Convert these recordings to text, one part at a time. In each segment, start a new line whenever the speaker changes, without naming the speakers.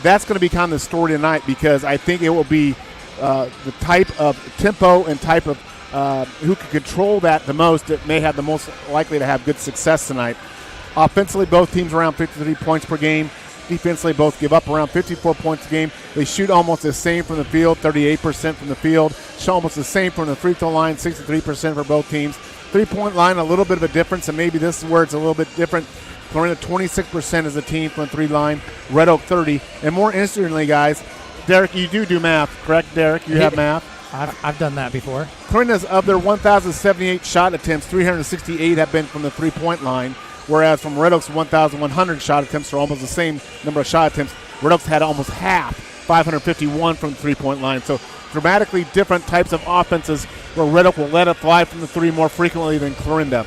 that's going to be kind of the story tonight, because I think it will be the type of tempo and type of who can control that the most that may have the most likely to have good success tonight. Offensively, both teams around 53 points per game. Defensively, both give up around 54 points a game. They shoot almost the same from the field, 38% from the field. Shoot almost the same from the free throw line, 63% for both teams. Three-point line, a little bit of a difference, and maybe this is where it's a little bit different. Clarinda 26% as a team from the three line. Red Oak 30. And more interestingly, guys, Derek, you do math, correct, Derek? You have math?
I've done that before.
Clarinda's, of their 1,078 shot attempts, 368 have been from the three-point line, whereas from Red Oak's 1,100 shot attempts, or almost the same number of shot attempts, Red Oak's had almost half, 551 from the three-point line. So dramatically different types of offenses where Red Oak will let it fly from the three more frequently than Clarinda.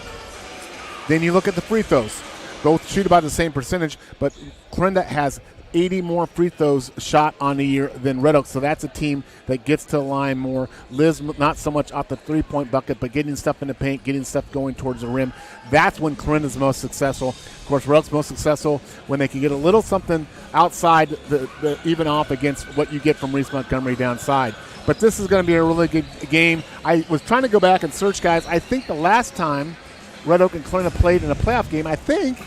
Then you look at the free throws. Both shoot about the same percentage, but Clarinda has 80 more free throws shot on the year than Red Oak, so that's a team that gets to the line more, lives not so much off the three-point bucket, but getting stuff in the paint, getting stuff going towards the rim. That's when Clarinda's most successful. Of course, Red Oak's most successful when they can get a little something outside the even off against what you get from Reese Montgomery downside. But this is going to be a really good game. I was trying to go back and search, guys. I think the last time Red Oak and Clarinda played in a playoff game, I think,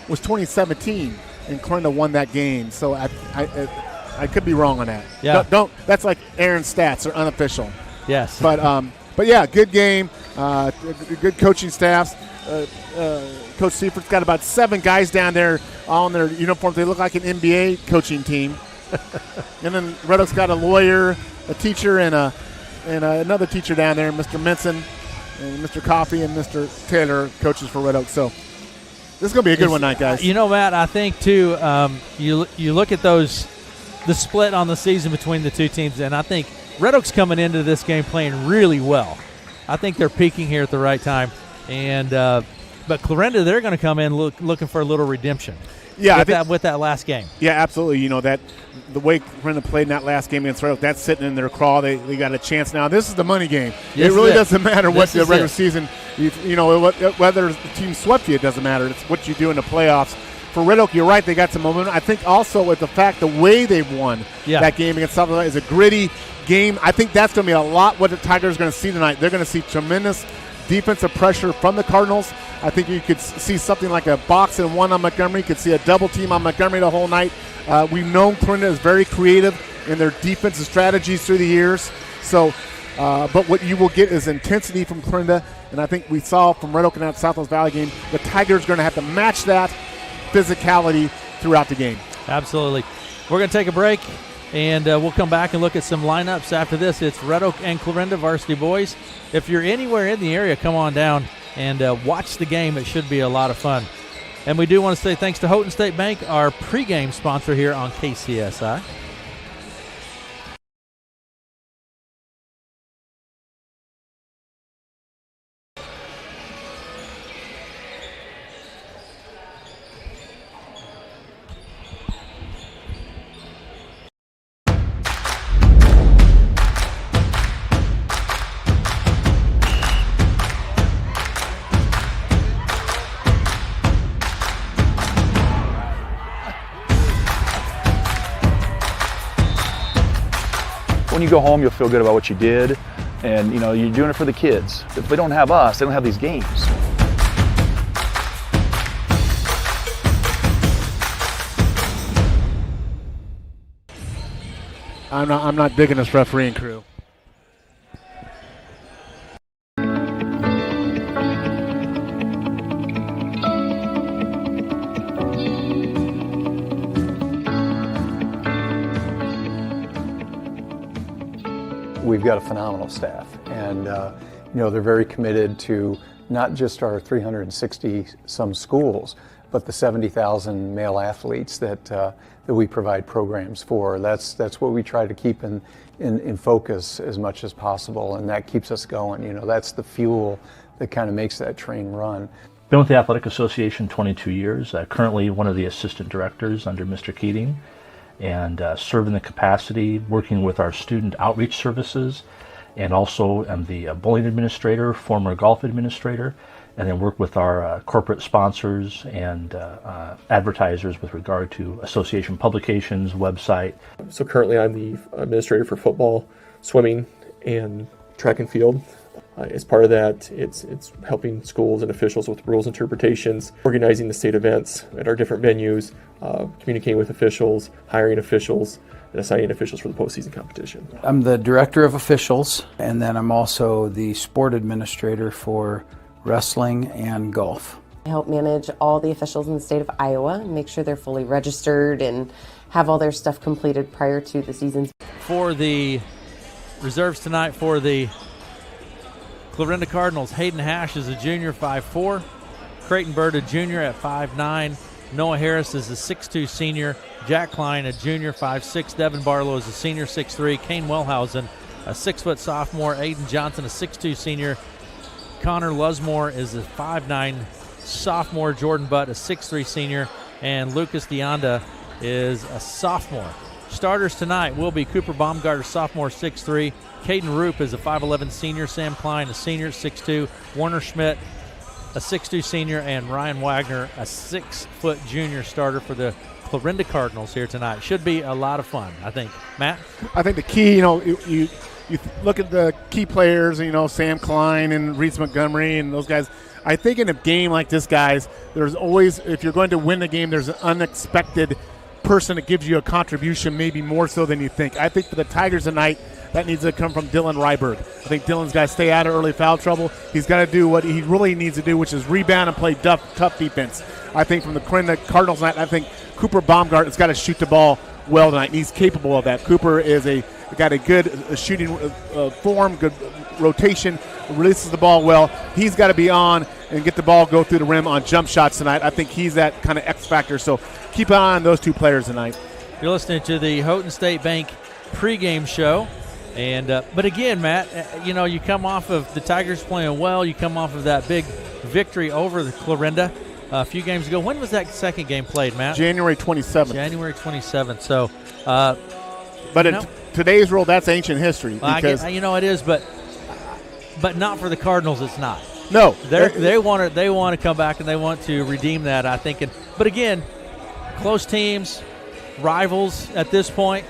was 2017. And Clarinda won that game, so I could be wrong on that.
Yeah.
Don't that's like Aaron's stats are unofficial.
Yes.
But yeah, good game, good coaching staffs. Coach Seifert's got about 7 guys down there all in their uniforms. They look like an NBA coaching team. And then Red Oak's got a lawyer, a teacher, and another teacher down there, Mr. Minson, and Mr. Coffey, and Mr. Taylor, coaches for Red Oak. So this is going to be a good one night, guys.
You know, Matt, I think, too, you look at the split on the season between the two teams, and I think Red Oak's coming into this game playing really well. I think they're peaking here at the right time. And but Clarinda, they're going to come in looking for a little redemption. Yeah, with that last game.
Yeah, absolutely. You know, that the way Clarinda played in that last game against Red Oak, that's sitting in their craw. They got a chance now. This is the money game. Yes, it really doesn't matter what the regular season, whether the team swept you, it doesn't matter. It's what you do in the playoffs. For Red Oak, you're right, they got some momentum. I think also with the fact the way they've won that game against South Carolina is a gritty game. I think that's going to be a lot what the Tigers are going to see tonight. They're going to see tremendous defensive pressure from the Cardinals. I think you could see something like a box and one on Montgomery. You could see a double team on Montgomery the whole night. We've known Clarinda is very creative in their defensive strategies through the years. So, but what you will get is intensity from Clarinda, and I think we saw from Red Oak in that Southwest Valley game, the Tigers are going to have to match that physicality throughout the game.
Absolutely. We're going to take a break, and we'll come back and look at some lineups after this. It's Red Oak and Clarinda varsity boys. If you're anywhere in the area, come on down and watch the game. It should be a lot of fun. And we do want to say thanks to Houghton State Bank, our pregame sponsor here on KCSI.
When you go home, you'll feel good about what you did, and you're doing it for the kids. If they don't have us, they don't have these games.
I'm not digging this refereeing crew.
We've got a phenomenal staff, and they're very committed to not just our 360 some schools, but the 70,000 male athletes that we provide programs for. That's what we try to keep in focus as much as possible, and that keeps us going. That's the fuel that kind of makes that train run.
Been with the Athletic Association 22 years, currently one of the assistant directors under Mr. Keating, and serve in the capacity working with our student outreach services, and also am the bowling administrator, former golf administrator, and then work with our corporate sponsors and advertisers with regard to association publications, website.
So currently I'm the administrator for football, swimming, and track and field. As part of that, it's helping schools and officials with rules interpretations, organizing the state events at our different venues, communicating with officials, hiring officials, and assigning officials for the postseason competition.
I'm the director of officials, and then I'm also the sport administrator for wrestling and golf.
I help manage all the officials in the state of Iowa and make sure they're fully registered and have all their stuff completed prior to the season.
For the reserves tonight for the Clarinda Cardinals, Hayden Hash is a junior, 5'4". Creighton Bird, a junior at 5'9". Noah Harris is a 6'2 senior. Jack Klein, a junior, 5'6". Devin Barlow is a senior, 6'3". Kane Wellhausen, a 6-foot sophomore. Aiden Johnson, a 6'2 senior. Connor Lusmore is a 5'9 sophomore. Jordan Butt, a 6'3 senior. And Lucas Deonda is a sophomore. Starters tonight will be Cooper Baumgartner, sophomore, 6'3". Caden Roop is a 5'11 senior. Sam Klein, a senior, 6'2". Warner Schmidt, a 6'2 senior. And Ryan Wagner, a 6-foot junior starter for the Clarinda Cardinals here tonight. Should be a lot of fun, I think. Matt?
I think the key, you look at the key players, Sam Klein and Reese Montgomery and those guys. I think in a game like this, guys, there's always, if you're going to win the game, there's an unexpected person that gives you a contribution, maybe more so than you think. I think for the Tigers tonight, that needs to come from Dylan Ryberg. I think Dylan's got to stay out of early foul trouble. He's got to do what he really needs to do, which is rebound and play tough defense. I think from the Cardinals tonight, I think Cooper Baumgartner's got to shoot the ball well tonight, and he's capable of that. Cooper is got a good shooting form, good rotation, releases the ball well. He's got to be on and get the ball go through the rim on jump shots tonight. I think he's that kind of X factor. So keep an eye on those two players tonight.
You're listening to the Houghton State Bank pregame show. And but again, Matt, you come off of the Tigers playing well. You come off of that big victory over the Clarinda a few games ago. When was that second game played, Matt?
January 27th.
January 27th. So,
but in today's world, that's ancient history. Because
it is, but not for the Cardinals. It's not.
No,
they want to come back and they want to redeem that, I think. But again, close teams, rivals at this point.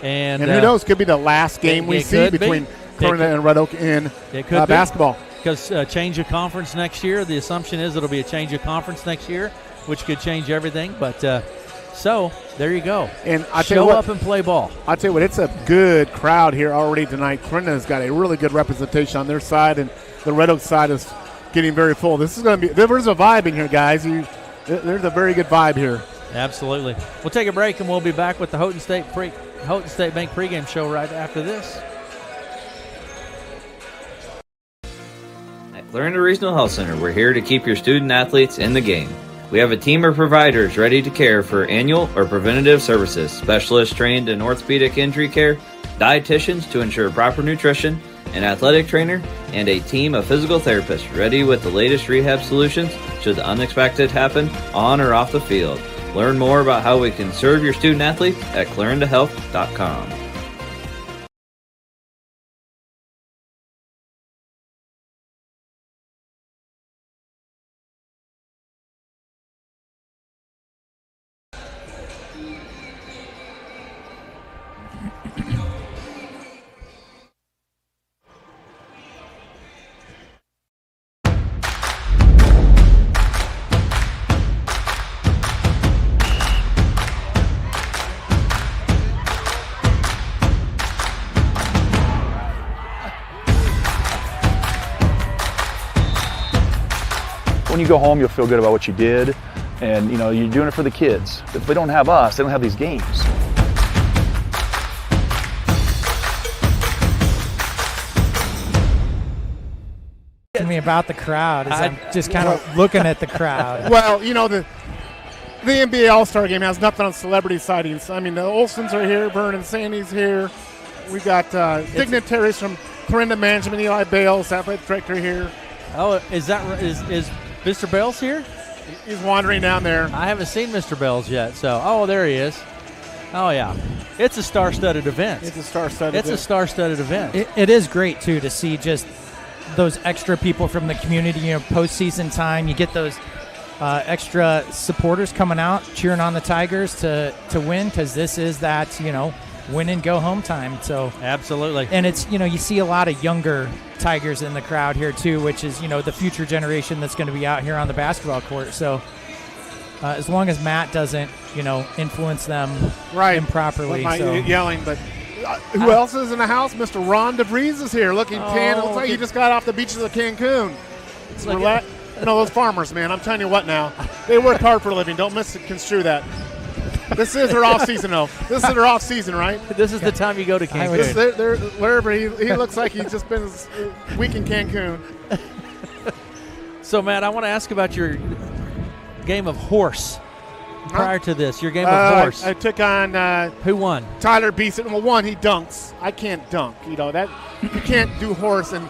And
who knows? Could be the last game we see between Clarinda and Red Oak in basketball.
Because change of conference next year. The assumption is it'll be a change of conference next year, which could change everything. But so there you go.
And
show up and play ball.
I'll tell you what, it's a good crowd here already tonight. Clarinda's got a really good representation on their side, and the Red Oak side is getting very full. This is going to be – there's a vibe in here, guys. There's a very good vibe here.
Absolutely. We'll take a break, and we'll be back with the Houghton State Bank pregame show right after this.
At Clarinda Regional Health Center, we're here to keep your student athletes in the game. We have a team of providers ready to care for annual or preventative services, specialists trained in orthopedic injury care, dietitians to ensure proper nutrition, an athletic trainer, and a team of physical therapists ready with the latest rehab solutions should the unexpected happen on or off the field. Learn more about how we can serve your student athletes at clarindahealth.com.
When you go home, you'll feel good about what you did, and you're doing it for the kids. If they don't have us, they don't have these games.
Me about the crowd. I'm just kind of looking at the crowd.
Well, the NBA All-Star Game has nothing on celebrity sightings. I mean, the Olsons are here, Vernon Sandy's here. We got dignitaries from Clarinda Management, Eli Bales, athletic director here.
Oh, is Mr. Bales here?
He's wandering down there.
I haven't seen Mr. Bales yet, so there he is. Oh yeah, it's a star-studded event.
It's a star-studded event.
It is great too to see just those extra people from the community, postseason time. You get those extra supporters coming out cheering on the Tigers to win, because this is that win and go home time. So
absolutely,
and it's you see a lot of younger Tigers in the crowd here too, which is the future generation that's going to be out here on the basketball court. So as long as Matt doesn't influence them improperly,
yelling, but. Who else is in the house? Mr. Ron DeVries is here, looking tan. It looks like he just got off the beaches of Cancun. It's like those farmers, man. I'm telling you what now. They work hard for a living. Don't misconstrue that. This is their off season, though. This is their off season, right?
This is the time you go to Cancun.
They're wherever he looks like he's just been a week in Cancun.
So, Matt, I want to ask about your game of horse. Prior to this, your game of horse.
I took on
who won?
Tyler Beeson. Well, one, he dunks. I can't dunk. That you can't do horse, and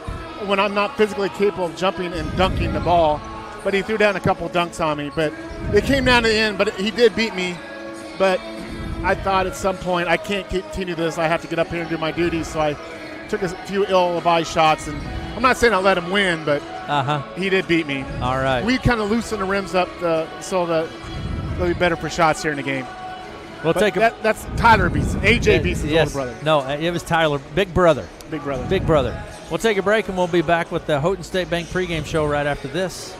when I'm not physically capable of jumping and dunking the ball. But he threw down a couple dunks on me. But it came down to the end. But he did beat me. But I thought at some point I can't continue this. I have to get up here and do my duties. So I took a few ill-advised shots, and I'm not saying I let him win, but he did beat me.
All right.
We kind of loosened the rims up so that they'll be better for shots here in the game. That's Tyler Beeson, AJ Beason's older brother.
No, it was Tyler, big brother.
Big brother.
Big brother. We'll take a break, and we'll be back with the Houghton State Bank pregame show right after this.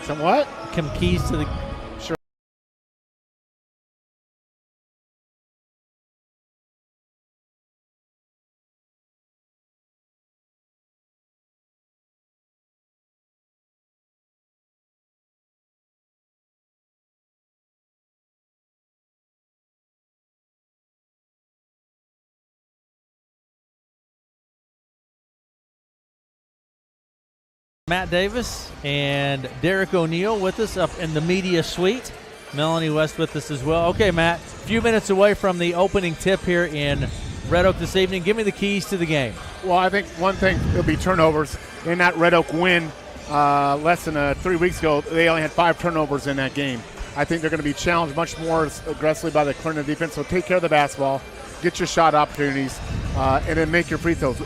Some what?
Some keys to the.
Sure.
Matt Davis and Derek O'Neill with us up in the media suite. Melanie West with us as well. Okay, Matt, a few minutes away from the opening tip here in Red Oak this evening. Give me the keys to the game.
Well, I think one thing will be turnovers. In that Red Oak win less than 3 weeks ago, they only had 5 turnovers in that game. I think they're going to be challenged much more aggressively by the Clarinda defense, so take care of the basketball, get your shot opportunities, and then make your free throws.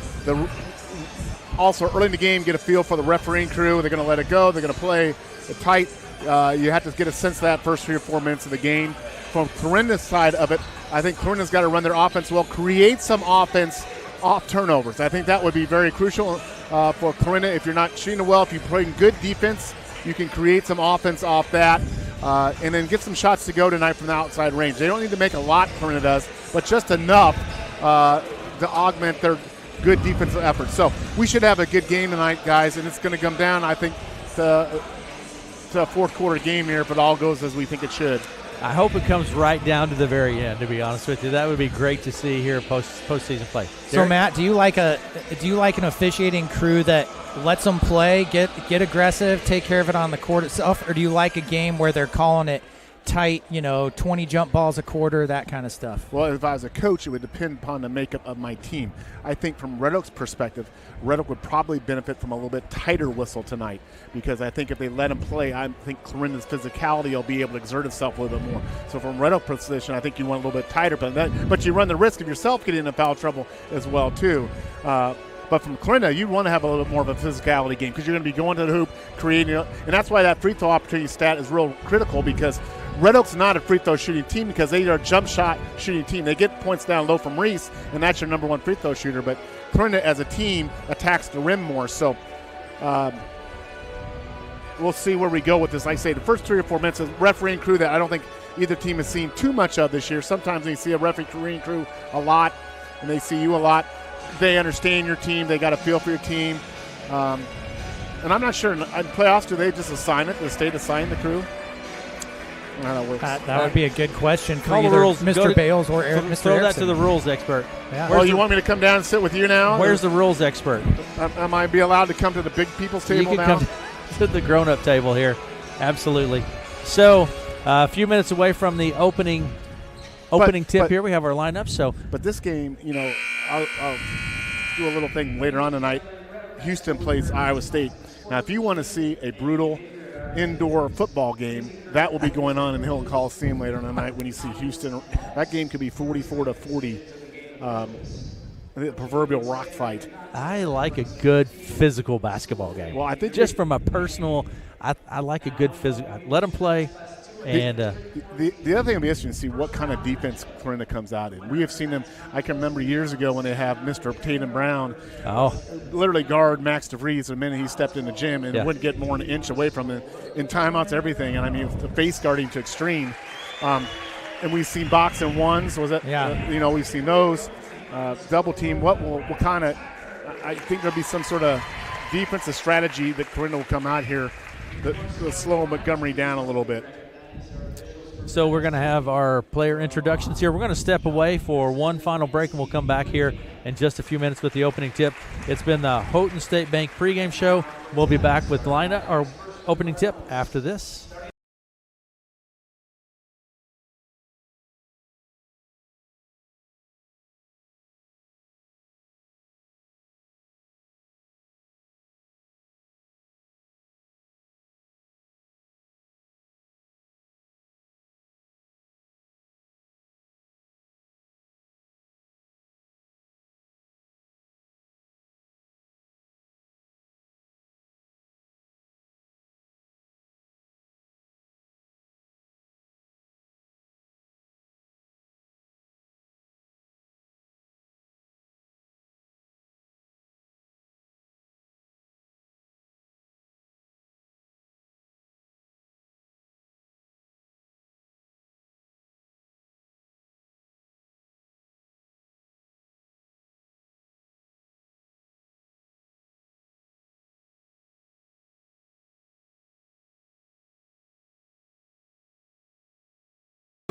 Also, early in the game, get a feel for the refereeing crew. They're going to let it go. They're going to play it tight. You have to get a sense of that first 3 or 4 minutes of the game. From Clarinda's side of it, I think Clarinda's got to run their offense well, create some offense off turnovers. I think that would be very crucial for Clarinda. If you're not shooting it well, if you're playing good defense, you can create some offense off that, and then get some shots to go tonight from the outside range. They don't need to make a lot, Clarinda does, but just enough to augment their good defensive effort. So we should have a good game tonight, guys, and it's going to come down, I think, to a fourth quarter game here if it all goes as we think it should.
I hope it comes right down to the very end, to be honest with you. That would be great to see here postseason play.
So, Matt, do you like an officiating crew that lets them play, get aggressive, take care of it on the court itself, or do you like a game where they're calling it tight, 20 jump balls a quarter, that kind of stuff?
Well, if I was a coach, it would depend upon the makeup of my team. I think from Red Oak's perspective, Red Oak would probably benefit from a little bit tighter whistle tonight, because I think if they let him play, I think Clarinda's physicality will be able to exert itself a little bit more. So from Red Oak's position, I think you want a little bit tighter, but you run the risk of yourself getting into foul trouble as well, too. But from Clarinda, you want to have a little bit more of a physicality game, because you're going to be going to the hoop, creating it. And that's why that free throw opportunity stat is real critical, because Red Oak's not a free throw shooting team, because they are a jump shot shooting team. They get points down low from Reese, and that's your number one free throw shooter. But Clarinda as a team attacks the rim more. So we'll see where we go with this. Like I say, the first 3 or 4 minutes of refereeing crew that I don't think either team has seen too much of this year. Sometimes they see a refereeing crew a lot, and they see you a lot. They understand your team. They got a feel for your team. And I'm not sure in playoffs, do they just assign it? Does the state assign the crew? How that works.
That would be a good question for
Call the
either
rules.
Mr. Bales or Mr.
Throw that
Erickson.
to the rules expert.
Yeah.
Well, you want me to come down and sit with you now?
Where's the rules expert?
Am I be allowed to come to the big people's table
You can
now?
come to the grown-up table here. Absolutely. So a few minutes away from the opening tip here. We have our lineup. So,
but this game, I'll do a little thing later on tonight. Houston plays Iowa State. Now, if you want to see a brutal indoor football game, that will be going on in Hilton Coliseum later tonight when you see Houston. That game could be 44-40. The proverbial rock fight.
I like a good physical basketball game.
Well, I think
just from a personal, I like a good physical. Let them play. And
the other thing will be interesting to see what kind of defense Clarinda comes out in. We have seen them. I can remember years ago when they have Mr. Tatum Brown, literally guard Max DeVries the minute he stepped in the gym and wouldn't get more than an inch away from him in timeouts, everything. And I mean, the face guarding to extreme. And we've seen box and ones. Was that? Yeah. We've seen those double team. What kind of? I think there'll be some sort of defensive strategy that Clarinda will come out here that will slow Montgomery down a little bit.
So we're going to have our player introductions here. We're going to step away for one final break, and we'll come back here in just a few minutes with the opening tip. It's been the Houghton State Bank pregame show. We'll be back with our opening tip after this.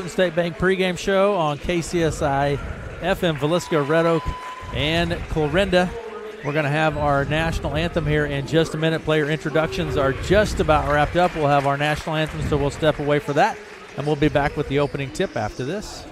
State Bank pregame show on KCSI FM Villisca, Red Oak, and Clarinda. We're going to have our national anthem here in just a minute. Player introductions are just about wrapped up. We'll have our national anthem, so we'll step away for that, and we'll be back with the opening tip after this.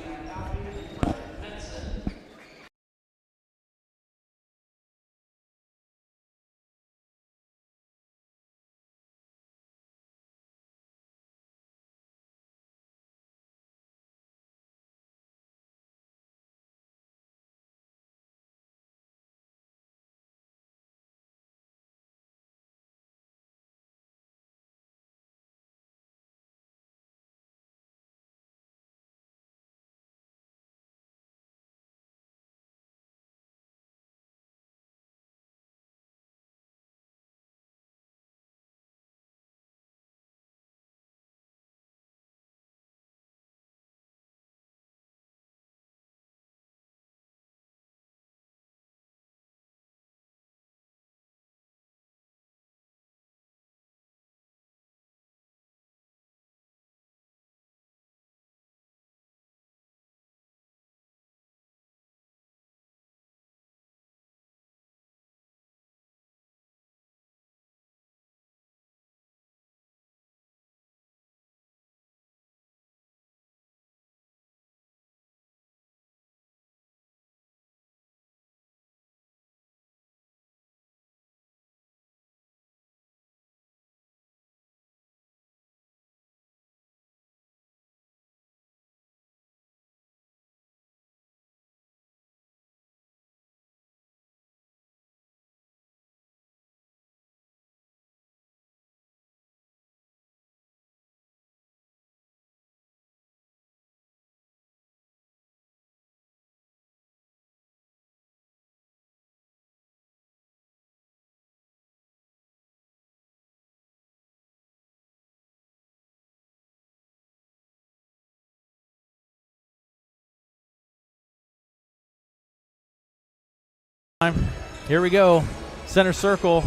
Here we go. Center circle.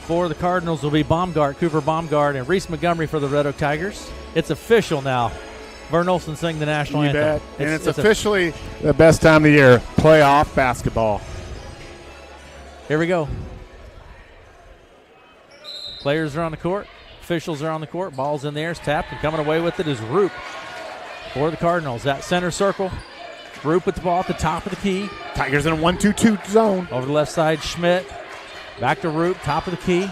For the Cardinals will be Cooper Baumgart, and Reese Montgomery for the Red Oak Tigers. It's official now. Vern Olsen sing the national
You
anthem.
bet. And it's officially the best time of the year, playoff basketball.
Here we go. Players are on the court. Officials are on the court. Ball's in the air. It's tapped, and coming away with it is Roop for the Cardinals. That center circle. Roop with the ball at the top of the key.
Tigers in a 1-2-2 zone.
Over the left side, Schmidt. Back to Roop, top of the key.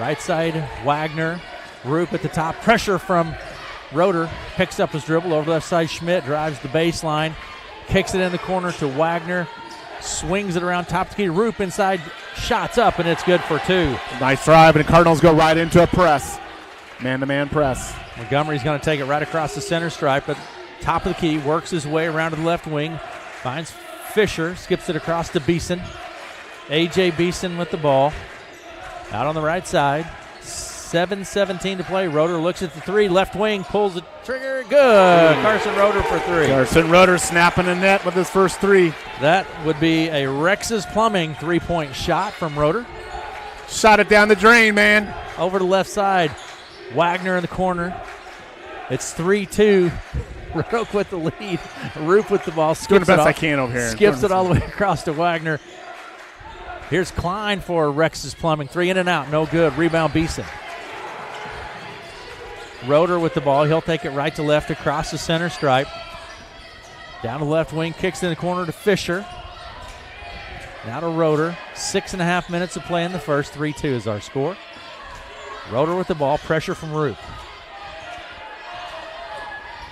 Right side, Wagner. Roop at the top. Pressure from Roeder. Picks up his dribble. Over the left side, Schmidt drives the baseline. Kicks it in the corner to Wagner. Swings it around top of the key. Roop inside. Shots up, and it's good for 2.
Nice drive, and the Cardinals go right into a press. Man-to-man press.
Montgomery's going to take it right across the center stripe, but top of the key, works his way around to the left wing, finds Fisher, skips it across to Beeson. A.J. Beeson with the ball. Out on the right side. 7:17 to play. Roeder looks at the 3, left wing, pulls the trigger. Good. Carson Roeder for 3.
Carson Roeder snapping the net with his first 3.
That would be a Rex's Plumbing 3-point shot from Roeder.
Shot it down the drain, man.
Over the left side. Wagner in the corner. It's 3-2. Rook with the lead. Roop with the ball.
Doing the best I can over here.
Skips it all the way across to Wagner. Here's Klein for Rex's Plumbing. 3 in and out. No good. Rebound Beeson. Roeder with the ball. He'll take it right to left across the center stripe. Down the left wing. Kicks in the corner to Fisher. Now to Roeder. 6.5 minutes of play in the first. 3-2 is our score. Roeder with the ball. Pressure from Roop.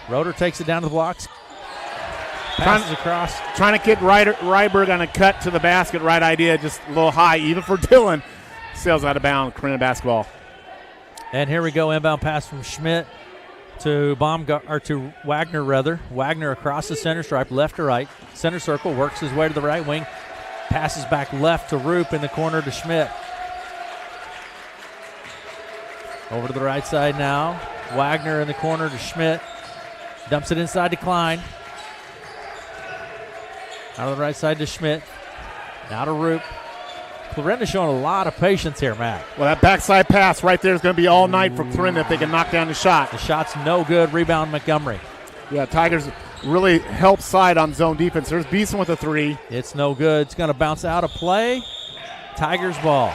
Roeder takes it down to the blocks. Passes across.
Trying to get Ryberg on a cut to the basket. Right idea. Just a little high, even for Dylan. Sails out of bounds. Clarinda basketball.
And here we go. Inbound pass from Schmidt to to Wagner, rather. Wagner across the center stripe, left to right. Center circle, works his way to the right wing. Passes back left to Roop in the corner to Schmidt. Over to the right side now. Wagner in the corner to Schmidt. Dumps it inside to Klein. Out of the right side to Schmidt. Now to Roop. Clarinda showing a lot of patience here, Matt.
Well, that backside pass right there is going to be all night for Clarinda if they can knock down the shot.
The shot's no good. Rebound Montgomery.
Yeah, Tigers really help side on zone defense. There's Beeson with a 3.
It's no good. It's going to bounce out of play. Tigers ball.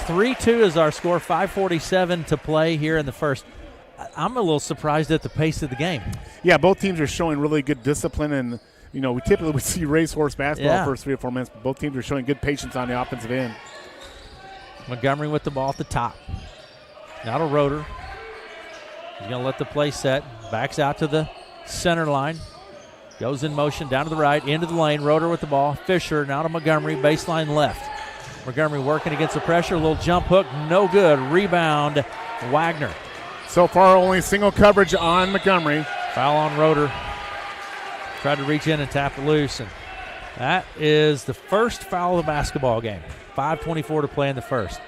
3-2 is our score. 5:47 to play here in the first. I'm a little surprised at the pace of the game.
Yeah, both teams are showing really good discipline, and we typically would see racehorse basketball the first 3 or 4 minutes, but both teams are showing good patience on the offensive end.
Montgomery with the ball at the top. Now to Roeder. He's going to let the play set. Backs out to the center line. Goes in motion down to the right, into the lane. Roeder with the ball. Fisher now to Montgomery, baseline left. Montgomery working against the pressure. A little jump hook, no good. Rebound, Wagner.
So far, only single coverage on Montgomery.
Foul on Roeder. Tried to reach in and tap it loose, and that is the first foul of the basketball game. 5:24 to play in the first.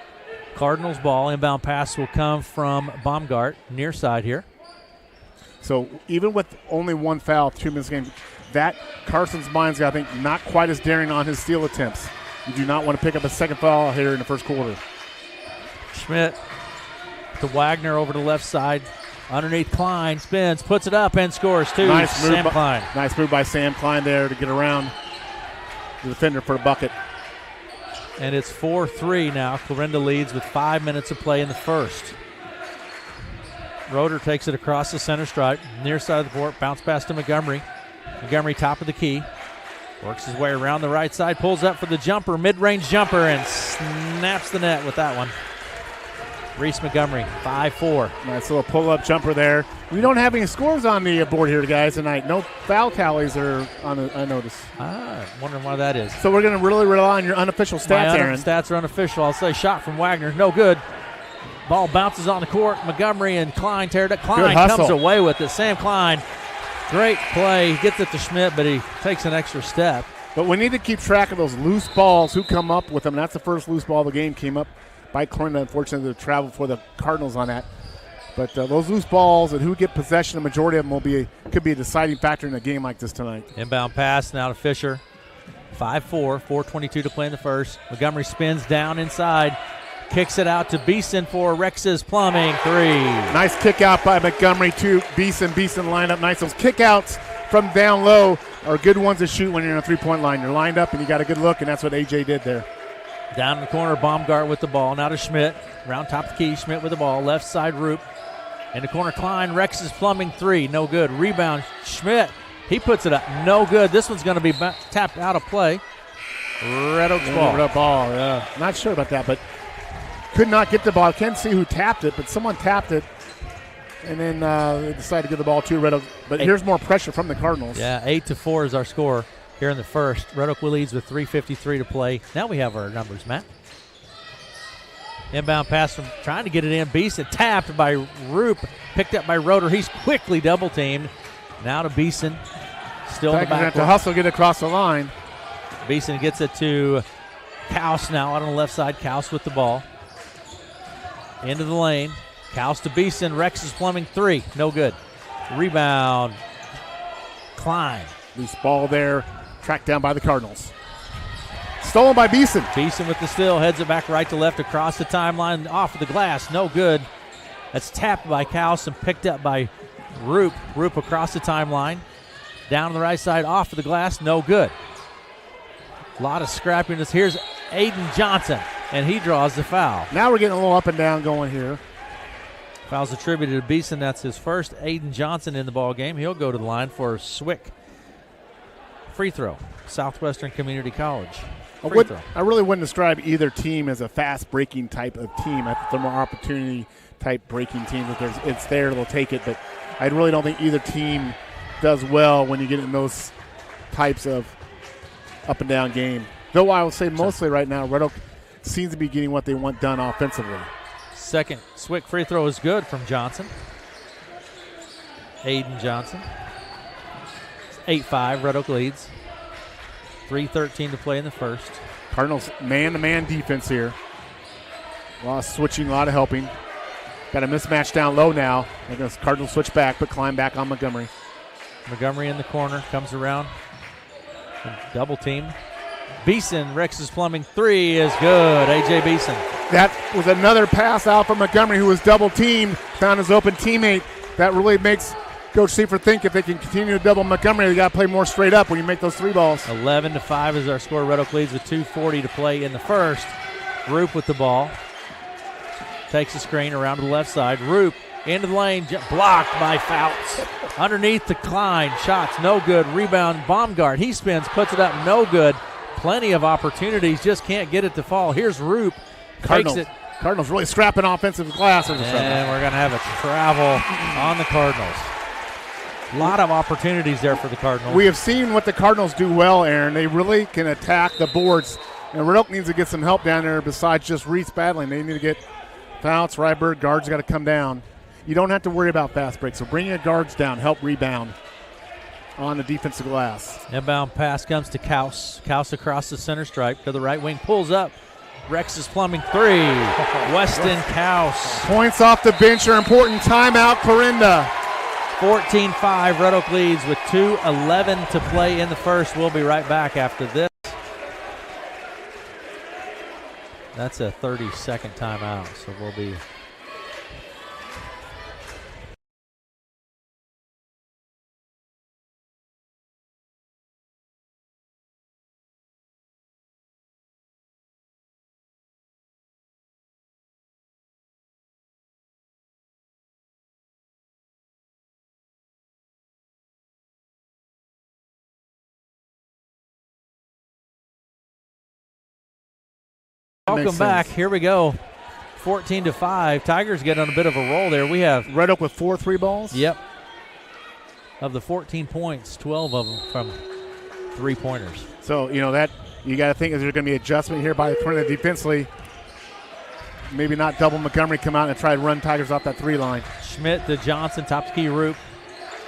Cardinals ball. Inbound pass will come from Baumgart, near side here.
So even with only 1 foul, 2 minutes game, that Carson's mind's, I think, not quite as daring on his steal attempts. You do not want to pick up a second foul here in the first quarter.
Schmidt to Wagner over the left side. Underneath Klein, spins, puts it up, and scores 2.
Nice move,
Klein.
Nice move by Sam Klein there to get around the defender for a bucket.
And it's 4-3 now. Clarinda leads with 5 minutes of play in the first. Roeder takes it across the center stripe, near side of the court, bounce pass to Montgomery. Montgomery top of the key. Works his way around the right side, pulls up for the jumper, mid-range jumper, and snaps the net with that one. Reese Montgomery, 5-4.
Nice little pull-up jumper there. We don't have any scores on the board here, guys, tonight. No foul tallies are on the, I noticed.
Wondering why that is.
So we're going to really rely on your unofficial stats, Aaron.
Stats are unofficial. I'll say shot from Wagner, no good. Ball bounces on the court. Montgomery and Klein tear it up. Klein comes away with it. Sam Klein, great play. He gets it to Schmidt, but he takes an extra step.
But we need to keep track of those loose balls, who come up with them. That's the first loose ball of the game, came up by Clarinda. Unfortunately, to travel for the Cardinals on that. But those loose balls and who get possession, the majority of them could be a deciding factor in a game like this tonight.
Inbound pass now to Fisher. 5-4, 4:22 to play in the first. Montgomery spins down inside. Kicks it out to Beeson for Rex's Plumbing. 3.
Nice kick out by Montgomery to Beeson. Beeson lined up nice. Those kick outs from down low are good ones to shoot when you're in a three-point line. You're lined up and you got a good look, and that's what AJ did there.
Down in the corner, Baumgart with the ball. Now to Schmidt. Round top of the key, Schmidt with the ball. Left side, Roop. In the corner, Klein. Rex's Plumbing. 3. No good. Rebound, Schmidt. He puts it up. No good. This one's going to be tapped out of play. Red Oaks ball.
Red ball, yeah. Not sure about that, but could not get the ball. Can't see who tapped it, but someone tapped it. And then they decided to give the ball to Red Oak. But here's more pressure from the Cardinals.
Yeah, 8-4 is our score here in the first. Red Oak leads with 3:53 to play. Now we have our numbers, Matt. Inbound pass from trying to get it in. Beeson tapped by Roop. Picked up by Roeder. He's quickly double-teamed. Now to Beeson. Still in the back.
To hustle, get across the line.
Beeson gets it to Kaus now out on the left side. Kaus with the ball. Into the lane. Kaus to Beeson. Rex's Plumbing. 3. No good. Rebound. Klein.
Loose ball there. Tracked down by the Cardinals. Stolen by Beeson.
Beeson with the steal. Heads it back right to left across the timeline. Off of the glass. No good. That's tapped by Kaus and picked up by Roop. Roop across the timeline. Down on the right side. Off of the glass. No good. A lot of scrappiness. Here's Aiden Johnson, and he draws the foul.
Now we're getting a little up and down going here.
Foul's attributed to Beeson. That's his first. Aiden Johnson in the ball game. He'll go to the line for Swick. Free throw. Southwestern Community College.
I really wouldn't describe either team as a fast-breaking type of team. I think they're more opportunity-type breaking teams. If it's there, they'll take it. But I really don't think either team does well when you get in those types of up-and-down game. Though I would say mostly right now, Red Oak seems to be getting what they want done offensively.
Second Swick free throw is good from Johnson. Aiden Johnson. 8-5, Red Oak leads. 3:13 to play in the first.
Cardinals man-to-man defense here. A lot of switching, a lot of helping. Got a mismatch down low now. I guess Cardinals switch back, but climb back on Montgomery.
Montgomery in the corner, comes around. Double team. Beeson, Rex's Plumbing. 3 is good. A.J. Beeson.
That was another pass out from Montgomery, who was double teamed, found his open teammate. That really makes Coach Seifert think if they can continue to double Montgomery, they got to play more straight up when you make those 3 balls.
11-5 is our score. Red Oak leads with 2:40 to play in the first. Roop with the ball. Takes the screen around to the left side. Roop into the lane, blocked by Fouts. Underneath the Klein, shots no good. Rebound, Baumgart. He spins, puts it up, no good. Plenty of opportunities, just can't get it to fall. Here's Roop.
Cardinals really scrapping offensive glass.
And we're going to have a travel on the Cardinals. A lot of opportunities there for the Cardinals.
We have seen what the Cardinals do well, Aaron. They really can attack the boards. And Red Oak needs to get some help down there besides just Reese battling. They need to get Fouts, Ryberg, guards got to come down. You don't have to worry about fast breaks, so bring your guards down, help rebound on the defensive glass.
Inbound pass comes to Kaus. Kaus across the center stripe to the right wing, pulls up. Rex's Plumbing. 3. Weston Kaus.
Points off the bench are important. Timeout, Clarinda.
14-5. Red Oak leads with 2:11 to play in the first. We'll be right back after this. That's a 30-second timeout, so we'll be... Welcome back. Here we go. 14-5. Tigers get on a bit of a roll there. We have
Red Oak with 4 3-balls.
Yep. Of the 14 points, 12 of them from 3-pointers.
So, that you got to think is there going to be adjustment here by the Clarinda defensively. Maybe not double Montgomery, come out and try to run Tigers off that 3 line.
Schmidt to Johnson, top to key Roop.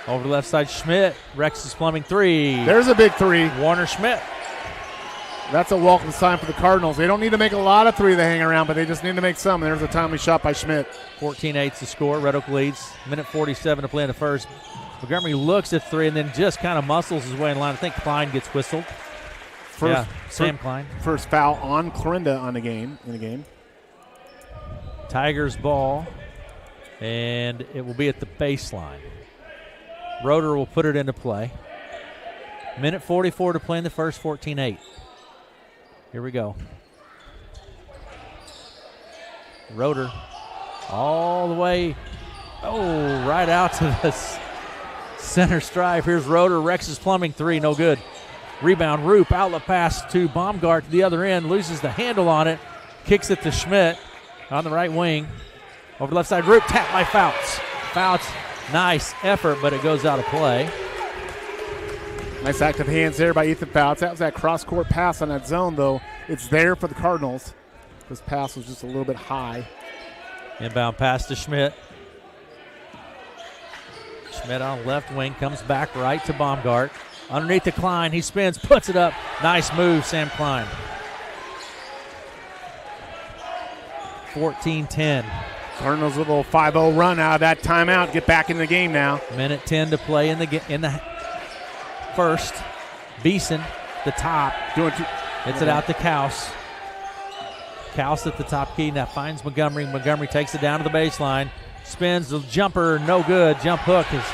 Over the left side, Schmidt. Rex's Plumbing. 3.
There's a big 3.
Warner Schmidt.
That's a welcome sign for the Cardinals. They don't need to make a lot of 3 to hang around, but they just need to make some. There's a timely shot by Schmidt.
14-8 to score. Red Oak leads. Minute 47 to play in the first. Montgomery looks at 3 and then just kind of muscles his way in line. I think Klein gets whistled. Sam Klein.
First foul on Clarinda in the game.
Tigers ball, and it will be at the baseline. Roeder will put it into play. Minute 44 to play in the first, 14-8. Here we go. Roeder all the way, right out to the center stripe. Here's Roeder, Rex's Plumbing three, no good. Rebound, Roop, outlet pass to Baumgart to the other end, loses the handle on it, kicks it to Schmidt on the right wing. Over the left side, Roop, tapped by Fouts. Fouts, nice effort, but it goes out of play.
Nice active hands there by Ethan Fouts. That was that cross-court pass on that zone, though. It's there for the Cardinals. This pass was just a little bit high.
Inbound pass to Schmidt. Schmidt on the left wing, comes back right to Baumgart. Underneath to Klein, he spins, puts it up. Nice move, Sam Klein. 14-10.
Cardinals with a little 5-0 run out of that timeout. Get back in the game now.
Minute 10 to play in the first. Beeson, the top. Hits it out to Kaus. Kaus at the top key. Now finds Montgomery. Montgomery takes it down to the baseline. Spins the jumper, no good. Jump hook is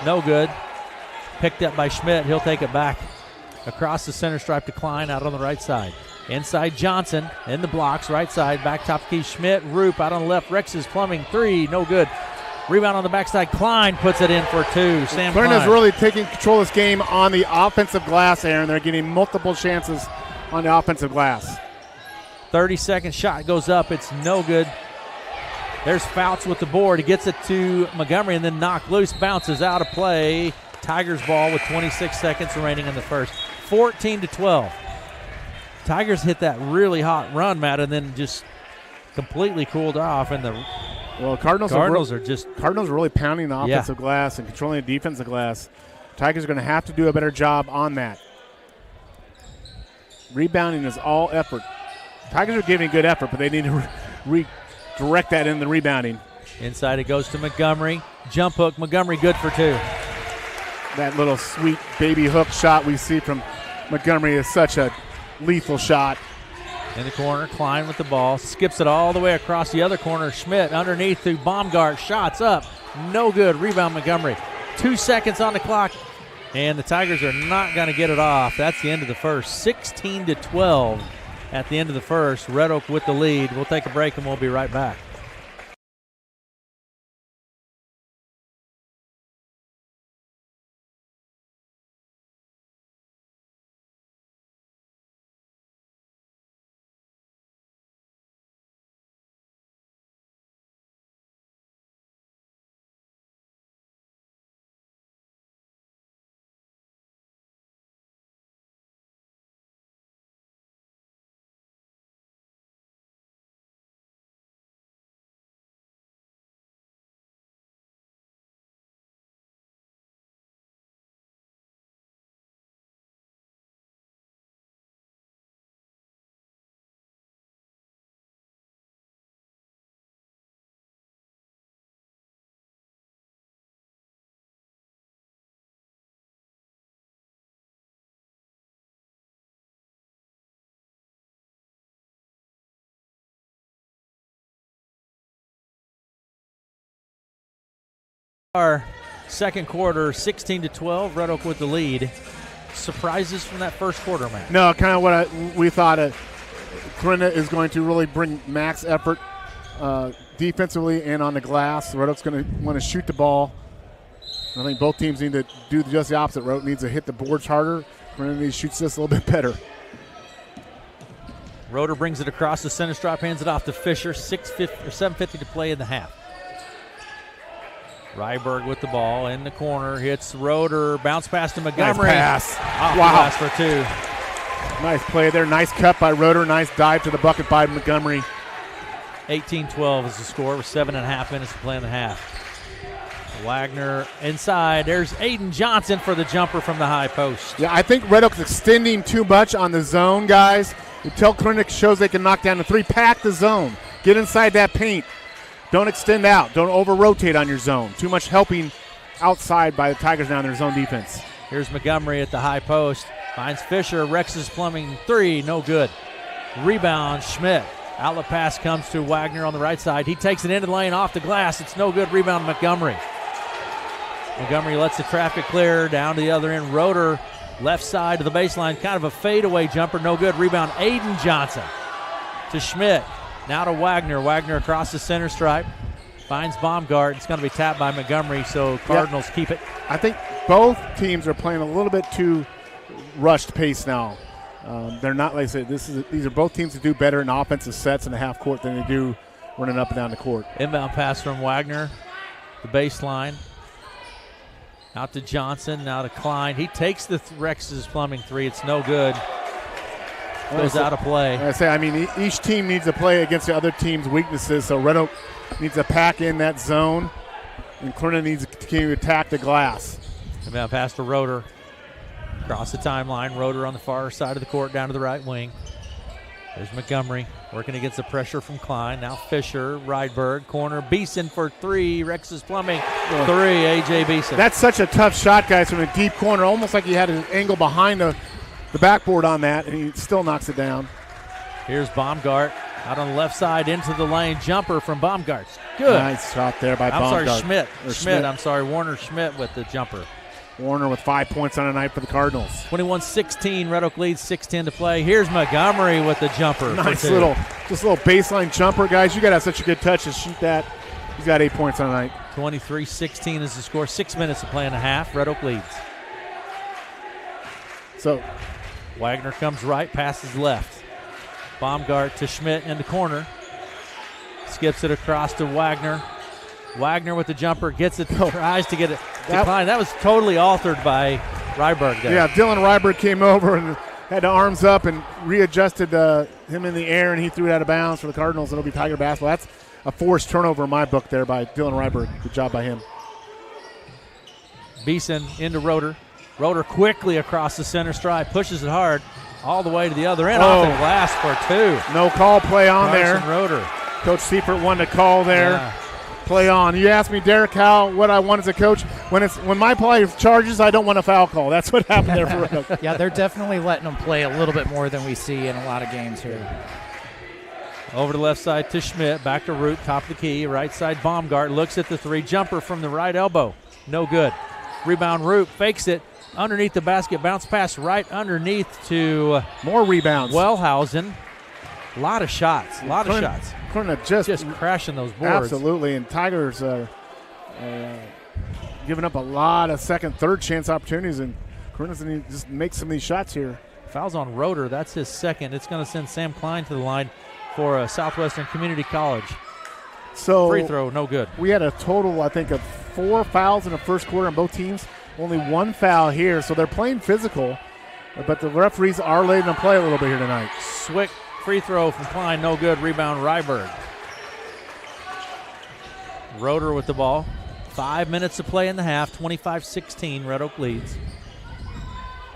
no good. Picked up by Schmidt. He'll take it back across the center stripe to Klein out on the right side. Inside Johnson in the blocks, right side. Back top key Schmidt. Roop out on the left. Rex's Plumbing three, no good. Rebound on the backside. Klein puts it in for two. Sam Klein.
Clarinda's really taking control of this game on the offensive glass, Aaron. They're getting multiple chances on the offensive glass.
30-second shot goes up. It's no good. There's Fouts with the board. He gets it to Montgomery and then knocked loose. Bounces out of play. Tigers ball with 26 seconds remaining in the first. 14-12. Tigers hit that really hot run, Matt, and then just completely cooled off. And the
Cardinals are really pounding the offensive
Yeah.
glass and controlling the defensive glass. Tigers are going to have to do a better job on that. Rebounding is all effort. Tigers are giving good effort, but they need to redirect that in the rebounding.
Inside it goes to Montgomery. Jump hook. Montgomery good for two.
That little sweet baby hook shot we see from Montgomery is such a lethal shot.
In the corner, Klein with the ball. Skips it all the way across the other corner. Schmidt underneath to Baumgart. Shots up. No good. Rebound Montgomery. 2 seconds on the clock. And the Tigers are not going to get it off. That's the end of the first. 16-12 at the end of the first. Red Oak with the lead. We'll take a break and we'll be right back. Our second quarter, 16-12. Red Oak with the lead. Surprises from that first quarter, man?
No, kind of what we thought. Clarinda is going to really bring max effort defensively and on the glass. Red Oak's going to want to shoot the ball. I think both teams need to do just the opposite. Red Oak needs to hit the boards harder. Clarinda shoots this a little bit better.
Roeder brings it across the center stripe, hands it off to Fisher. 7:50 to play in the half. Ryberg with the ball in the corner, hits Roeder, bounce pass to Montgomery.
Nice pass.
Off the glass for two.
Nice play there. Nice cut by Roeder. Nice dive to the bucket by Montgomery.
18-12 is the score with 7.5 minutes to play in the half. Wagner inside. There's Aiden Johnson for the jumper from the high post.
Yeah, I think Red Oak's extending too much on the zone, guys. Until Clarinda shows they can knock down the three, pack the zone. Get inside that paint. Don't extend out. Don't over-rotate on your zone. Too much helping outside by the Tigers now in their zone defense.
Here's Montgomery at the high post. Finds Fisher. Rex's Plumbing three. No good. Rebound. Schmidt Outlet pass comes to Wagner on the right side. He takes it into the lane off the glass. It's no good. Rebound Montgomery. Montgomery lets the traffic clear down to the other end. Roeder left side to the baseline. Kind of a fadeaway jumper. No good. Rebound Aiden Johnson to Schmidt. Now to Wagner. Wagner across the center stripe. Finds Baumgart. It's going to be tapped by Montgomery, so Cardinals keep it.
I think both teams are playing a little bit too rushed pace now. They're not, like I said, these are both teams that do better in offensive sets in the half court than they do running up and down the court.
Inbound pass from Wagner. The baseline. Out to Johnson, now to Klein. He takes the Rex's Plumbing three. It's no good. Goes out of play.
Each team needs to play against the other team's weaknesses, so Red Oak needs to pack in that zone, and Clarinda needs to continue to attack the glass.
Inbound pass to Roeder. Across the timeline. Roeder on the far side of the court, down to the right wing. There's Montgomery working against the pressure from Klein. Now Fisher, Rydberg, corner. Beeson for three. Rex's Plumbing, three. A.J. Beeson.
That's such a tough shot, guys, from a deep corner. Almost like he had an angle behind the backboard on that, and he still knocks it down.
Here's Baumgart out on the left side into the lane. Jumper from Baumgart. Good.
Nice shot there by Baumgart.
Warner Schmidt with the jumper.
Warner with 5 points on the night for the Cardinals.
21-16, Red Oak leads, 6:10 to play. Here's Montgomery with the jumper.
Nice little baseline jumper, guys. You got to have such a good touch to shoot that. He's got 8 points on the night.
23-16 is the score. 6 minutes to play in a half. Red Oak leads.
So
Wagner comes right, passes left. Baumgart to Schmidt in the corner. Skips it across to Wagner. Wagner with the jumper, gets it, tries to get it declined. That was totally altered by Rydberg there.
Yeah, Dylan Rydberg came over and had the arms up and readjusted him in the air, and he threw it out of bounds for the Cardinals. It'll be Tiger basketball. That's a forced turnover in my book there by Dylan Rydberg. Good job by him.
Beeson into Roeder. Roeder quickly across the center stripe, pushes it hard all the way to the other end. Off the glass for two.
No call play on
Carson
there.
Roeder.
Coach Seifert wanted to call there.
Yeah.
Play on. You asked me, Derek, what I want as a coach. When my play charges, I don't want a foul call. That's what happened there for Red Oak.
Yeah, they're definitely letting them play a little bit more than we see in a lot of games here.
Over the left side to Schmidt. Back to Root, top of the key. Right side, Baumgart looks at the three. Jumper from the right elbow. No good. Rebound, Root fakes it. Underneath the basket. Bounce pass right underneath to
more rebounds.
Wellhausen. A lot of shots.
Clarinda
just crashing those boards.
Absolutely, and Tigers giving up a lot of second, third chance opportunities, and Clarinda's going to just make some of these shots here.
Fouls on Roeder. That's his second. It's going to send Sam Klein to the line for Southwestern Community College.
So
free throw, no good.
We had a total, I think, of 4 fouls in the first quarter on both teams. Only 1 foul here, so they're playing physical, but the referees are letting them play a little bit here tonight.
Swick. Free throw from Klein, no good. Rebound, Rydberg. Roeder with the ball. 5 minutes to play in the half. 25-16, Red Oak leads.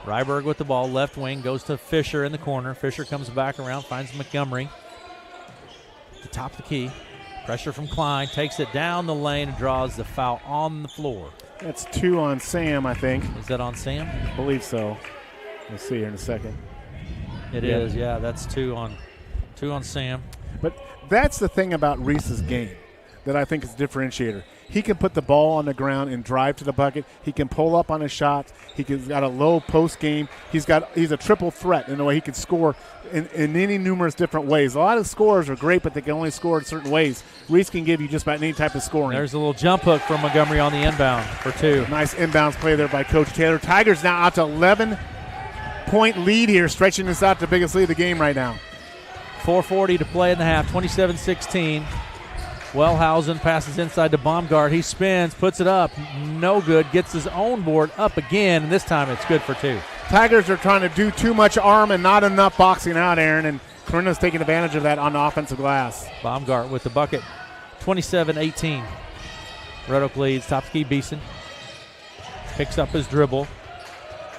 Rydberg with the ball, left wing, goes to Fisher in the corner. Fisher comes back around, finds Montgomery. At the top of the key. Pressure from Klein, takes it down the lane and draws the foul on the floor.
That's 2 on Sam, I think.
Is that on Sam?
I believe so. We'll see here in a second.
It is, yeah. That's 2 on Sam.
But that's the thing about Reese's game that I think is a differentiator. He can put the ball on the ground and drive to the bucket. He can pull up on his shots. He's got a low post game. He's a triple threat in the way he can score in any numerous different ways. A lot of scorers are great, but they can only score in certain ways. Reese can give you just about any type of scoring.
There's a little jump hook from Montgomery on the inbound for 2.
Nice inbounds play there by Coach Taylor. Tigers now out to 11-point lead here, stretching this out to the biggest lead of the game right now.
4:40 to play in the half, 27-16. Wellhausen passes inside to Baumgart. He spins, puts it up. No good. Gets his own board up again, and this time it's good for 2.
Tigers are trying to do too much arm and not enough boxing out, Aaron, and Clarinda's taking advantage of that on the offensive glass.
Baumgart with the bucket. 27-18. Red Oak leads. Top key Beeson. Picks up his dribble.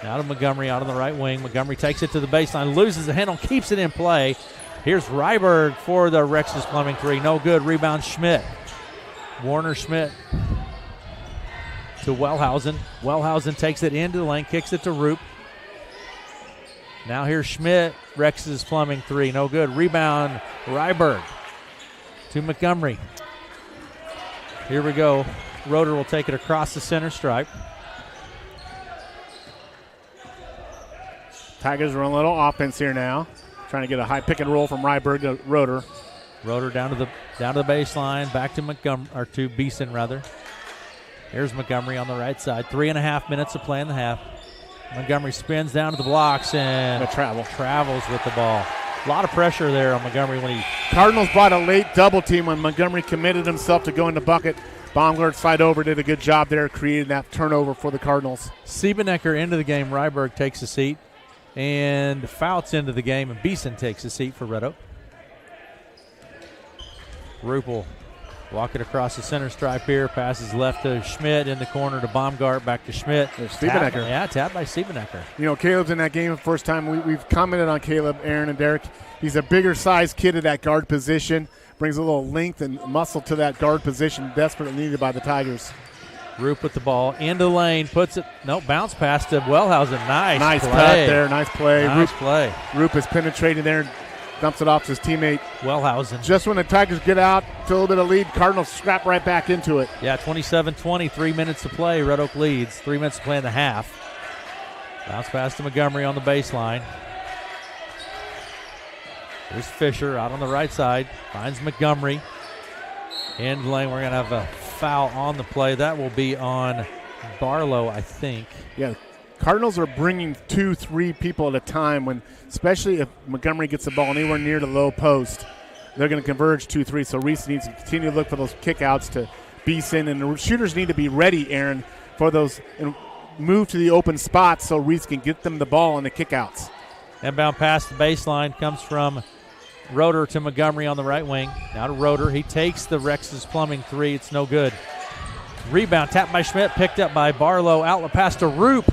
Now to Montgomery out on the right wing. Montgomery takes it to the baseline, loses the handle, keeps it in play. Here's Rydberg for the Rex's Plumbing three. No good. Rebound Schmidt. Warner Schmidt to Wellhausen. Wellhausen takes it into the lane, kicks it to Roop. Now here's Schmidt. Rex's Plumbing three. No good. Rebound Ryberg to Montgomery. Here we go. Roeder will take it across the center stripe.
Tigers run a little offense here now. Trying to get a high pick and roll from Ryberg to Roeder.
Roeder down to the baseline, back to Montgomery, or to Beeson rather. Here's Montgomery on the right side. 3.5 minutes to play in the half. Montgomery spins down to the blocks and travels with the ball. A lot of pressure there on Montgomery when he.
Cardinals brought a late double team when Montgomery committed himself to go in the bucket. Baumgart slide over, did a good job there, creating that turnover for the Cardinals.
Siebenecker into the game. Ryberg takes a seat. And Fouts into the game, and Beeson takes a seat for Red Oak. Rupp will walk it across the center stripe here. Passes left to Schmidt, in the corner to Baumgart, back to Schmidt.
There's Siebenecker.
Tapped by Siebenecker.
You know, Caleb's in that game the first time. We've commented on Caleb, Aaron, and Derek. He's a bigger size kid at that guard position. Brings a little length and muscle to that guard position, desperately needed by the Tigers.
Rupp with the ball into the lane, puts it, bounce pass to Wellhausen. Nice play.
Cut there, nice play.
Nice play.
Rupp is penetrating there and dumps it off to his teammate.
Wellhausen.
Just when the Tigers get out to a little bit of lead, Cardinals scrap right back into it.
Yeah, 27-20, 3 minutes to play. Red Oak leads, 3 minutes to play in the half. Bounce pass to Montgomery on the baseline. Here's Fisher out on the right side, finds Montgomery. In the lane, we're going to have a foul on the play. That will be on Barlow, I think.
Yeah, Cardinals are bringing 2-3 people at a time, especially if Montgomery gets the ball anywhere near the low post. They're going to converge 2-3, so Reese needs to continue to look for those kickouts to Beeson, and the shooters need to be ready, Aaron, for those and move to the open spots so Reese can get them the ball on the kickouts.
Inbound pass to baseline comes from Roeder to Montgomery on the right wing. Now to Roeder. He takes the Rex's Plumbing three. It's no good. Rebound tapped by Schmidt, picked up by Barlow. Outlet pass to Rupp.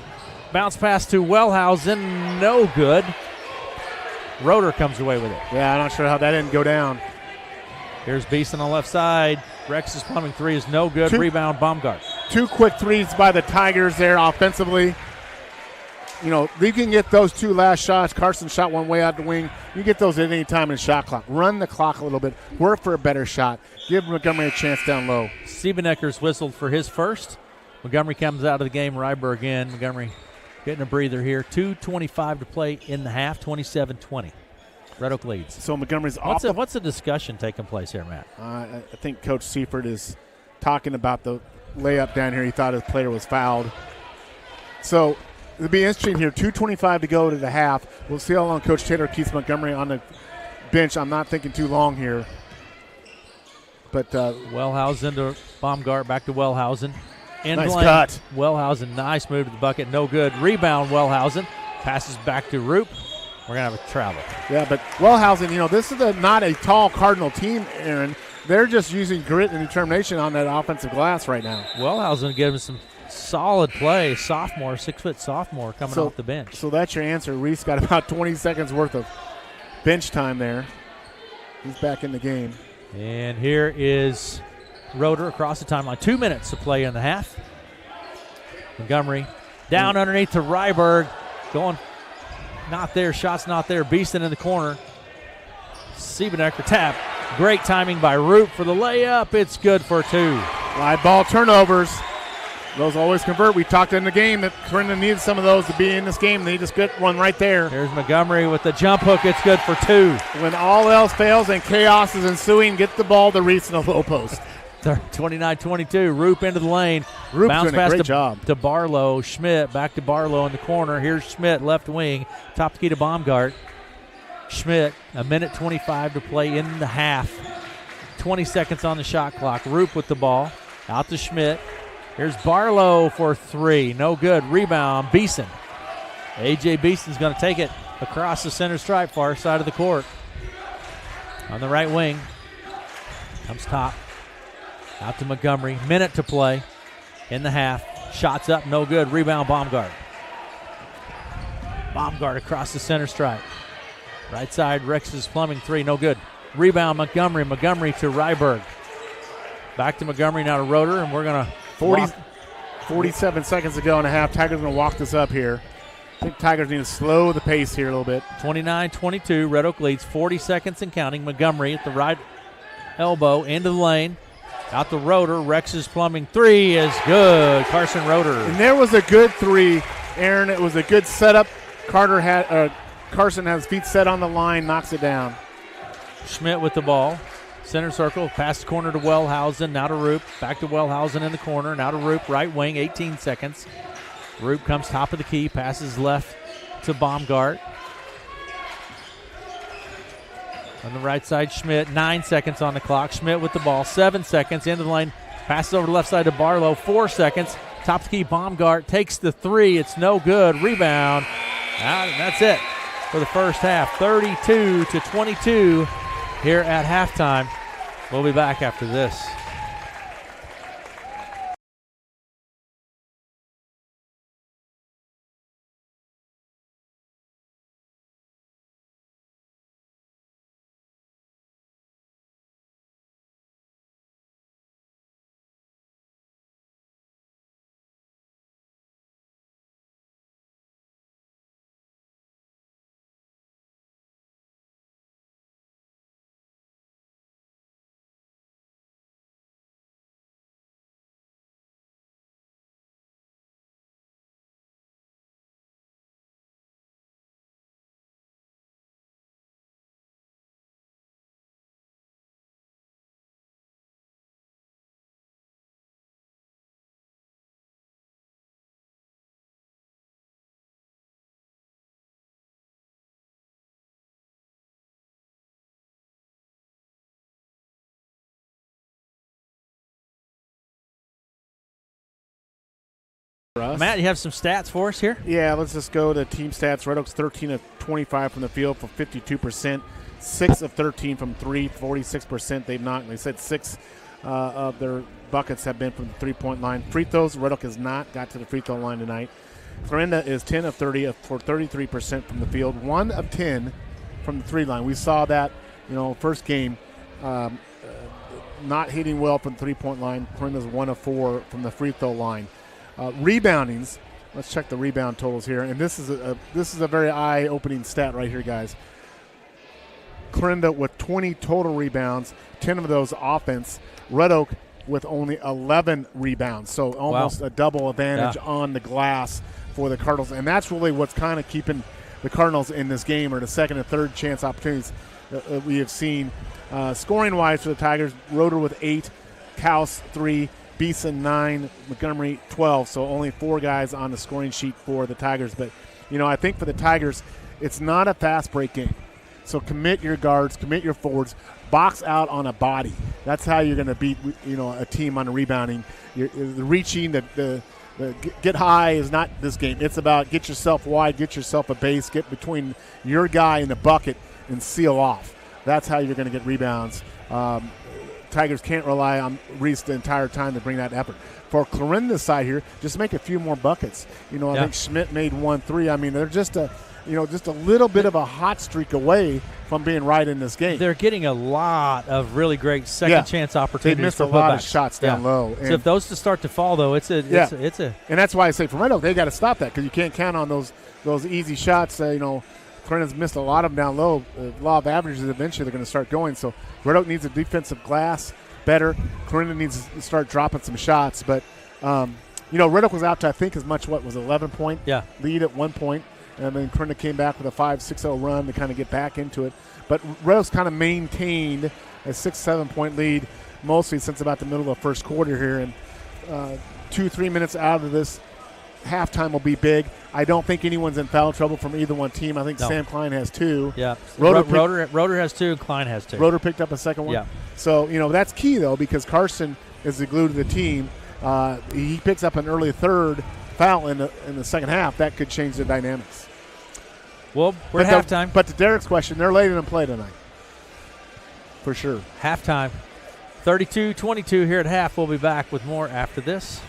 Bounce pass to Wellhausen. No good. Roeder comes away with it.
Yeah, I'm not sure how that didn't go down.
Here's Beeson on the left side. Rex's Plumbing three is no good. Rebound Baumgart.
2 quick threes by the Tigers there offensively. You know, you can get those 2 last shots. Carson shot one way out the wing. You get those at any time in the shot clock. Run the clock a little bit. Work for a better shot. Give Montgomery a chance down low.
Siebenecker's whistled for his first. Montgomery comes out of the game. Ryberg in. Montgomery getting a breather here. 2:25 to play in the half. 27-20. Red Oak leads.
So Montgomery's
what's the discussion taking place here, Matt?
I think Coach Seifert is talking about the layup down here. He thought his player was fouled. So it'll be interesting here. 2:25 to go to the half. We'll see how long Coach Taylor keeps Montgomery on the bench. I'm not thinking too long here. But
Wellhausen to Baumgart, back to Wellhausen.
Nice cut.
Wellhausen, nice move to the bucket, no good. Rebound, Wellhausen. Passes back to Rupp. We're going to have a travel.
Yeah, but Wellhausen, you know, this is not a tall Cardinal team, Aaron. They're just using grit and determination on that offensive glass right now.
Wellhausen gives some solid play. Sophomore, 6-foot sophomore coming off the bench.
So that's your answer. Reese got about 20 seconds worth of bench time there. He's back in the game.
And here is Roeder across the timeline. 2 minutes to play in the half. Montgomery down underneath to Ryberg. Going not there. Shot's not there. Beeson in the corner. Siebenecker tap. Great timing by Rupp for the layup. It's good for 2.
Live ball turnovers. Those always convert. We talked in the game that Clarinda needed some of those to be in this game. They just get one right there.
Here's Montgomery with the jump hook. It's good for 2.
When all else fails and chaos is ensuing, get the ball to Reese in the low post.
29-22. Rupp into the lane.
Rupp's
Bounce
doing a
pass
great job.
to Barlow. Schmidt back to Barlow in the corner. Here's Schmidt, left wing. Top the key to Baumgart. Schmidt, 1:25 to play in the half. 20 seconds on the shot clock. Rupp with the ball. Out to Schmidt. Here's Barlow for 3. No good. Rebound, Beeson. A.J. Beeson's going to take it across the center stripe, far side of the court. On the right wing. Comes top. Out to Montgomery. Minute to play in the half. Shots up, no good. Rebound, Baumgart. Baumgart across the center stripe. Right side, Rex's Plumbing 3, no good. Rebound, Montgomery. Montgomery to Ryberg. Back to Montgomery, now to Roeder, and we're going to
47 seconds to go in the half. Tigers going to walk this up here. I think Tigers need to slow the pace here a little bit.
29-22, Red Oak leads, 40 seconds and counting. Montgomery at the right elbow, into the lane. Out the Rotor, Rex's plumbing three is good. Carson Rotor.
And there was a good three, Aaron. It was a good setup. Carson has feet set on the line, knocks it down.
Schmidt with the ball. Center circle, pass the corner to Wellhausen, now to Roop. Back to Wellhausen in the corner, now to Roop, right wing, 18 seconds. Roop comes top of the key, passes left to Baumgart. On the right side, Schmidt, 9 seconds on the clock. Schmidt with the ball, 7 seconds, into the lane, passes over the left side to Barlow, 4 seconds. Top of the key, Baumgart takes the three, it's no good. Rebound. That's it for the first half, 32-22 here at halftime. We'll be back after this. Matt, you have some stats for us here?
Yeah, let's just go to team stats. Red Oaks 13 of 25 from the field for 52%, 6 of 13 from 3, 46% they've knocked. They said 6 of their buckets have been from the three-point line. Free throws, Red Oak has not got to the free throw line tonight. Clarinda is 10 of 30 for 33% from the field, 1 of 10 from the three line. We saw that, first game, not hitting well from the three-point line. Clarinda's 1 of 4 from the free throw line. Reboundings, let's check the rebound totals here, and this is a very eye-opening stat right here, guys. Clarinda with 20 total rebounds, 10 of those offense. Red Oak with only 11 rebounds, so almost a double advantage on the glass for the Cardinals, and that's really what's kind of keeping the Cardinals in this game, or the second and third chance opportunities that we have seen. Scoring-wise for the Tigers, Rotor with 8, Kaus 3, Beeson 9, Montgomery 12, so only 4 guys on the scoring sheet for the Tigers. But, I think for the Tigers, it's not a fast break game. So commit your guards, commit your forwards, box out on a body. That's how you're going to beat, a team on the rebounding. The reaching, the get high is not this game. It's about get yourself wide, get yourself a base, get between your guy and the bucket and seal off. That's how you're going to get rebounds. Tigers can't rely on Reese the entire time to bring that effort. For Clarinda's side here, just make a few more buckets. I think Schmidt made 1-3. I mean, they're just a little bit of a hot streak away from being right in this game.
They're getting a lot of really great second chance opportunities.
They missed
for
a lot of
putbacks.
shots down low.
So if those to start to fall, though, it's a.
And that's why I say for Red Oak, they got to stop that because you can't count on those easy shots. Clarinda's missed a lot of them down low. The law of averages eventually they're going to start going. So Red Oak needs a defensive glass better. Clarinda needs to start dropping some shots. But, Red Oak was out to, I think, as much, was 11-point lead at one point. And then Clarinda came back with a 5-6-0 run to kind of get back into it. But Red Oak's kind of maintained a 6-7 point lead mostly since about the middle of the first quarter here. And 2-3 minutes out of this halftime will be big. I don't think anyone's in foul trouble from either one team. I think Sam Klein has 2.
Yeah. Rotor has 2 and Klein has 2.
Rotor picked up a second one.
Yeah.
So, that's key, though, because Carson is the glue to the team. He picks up an early third foul in the second half. That could change the dynamics.
Well, we're at halftime.
But to Derek's question, they're late in play tonight. For sure.
Halftime. 32-22 here at half. We'll be back with more after this.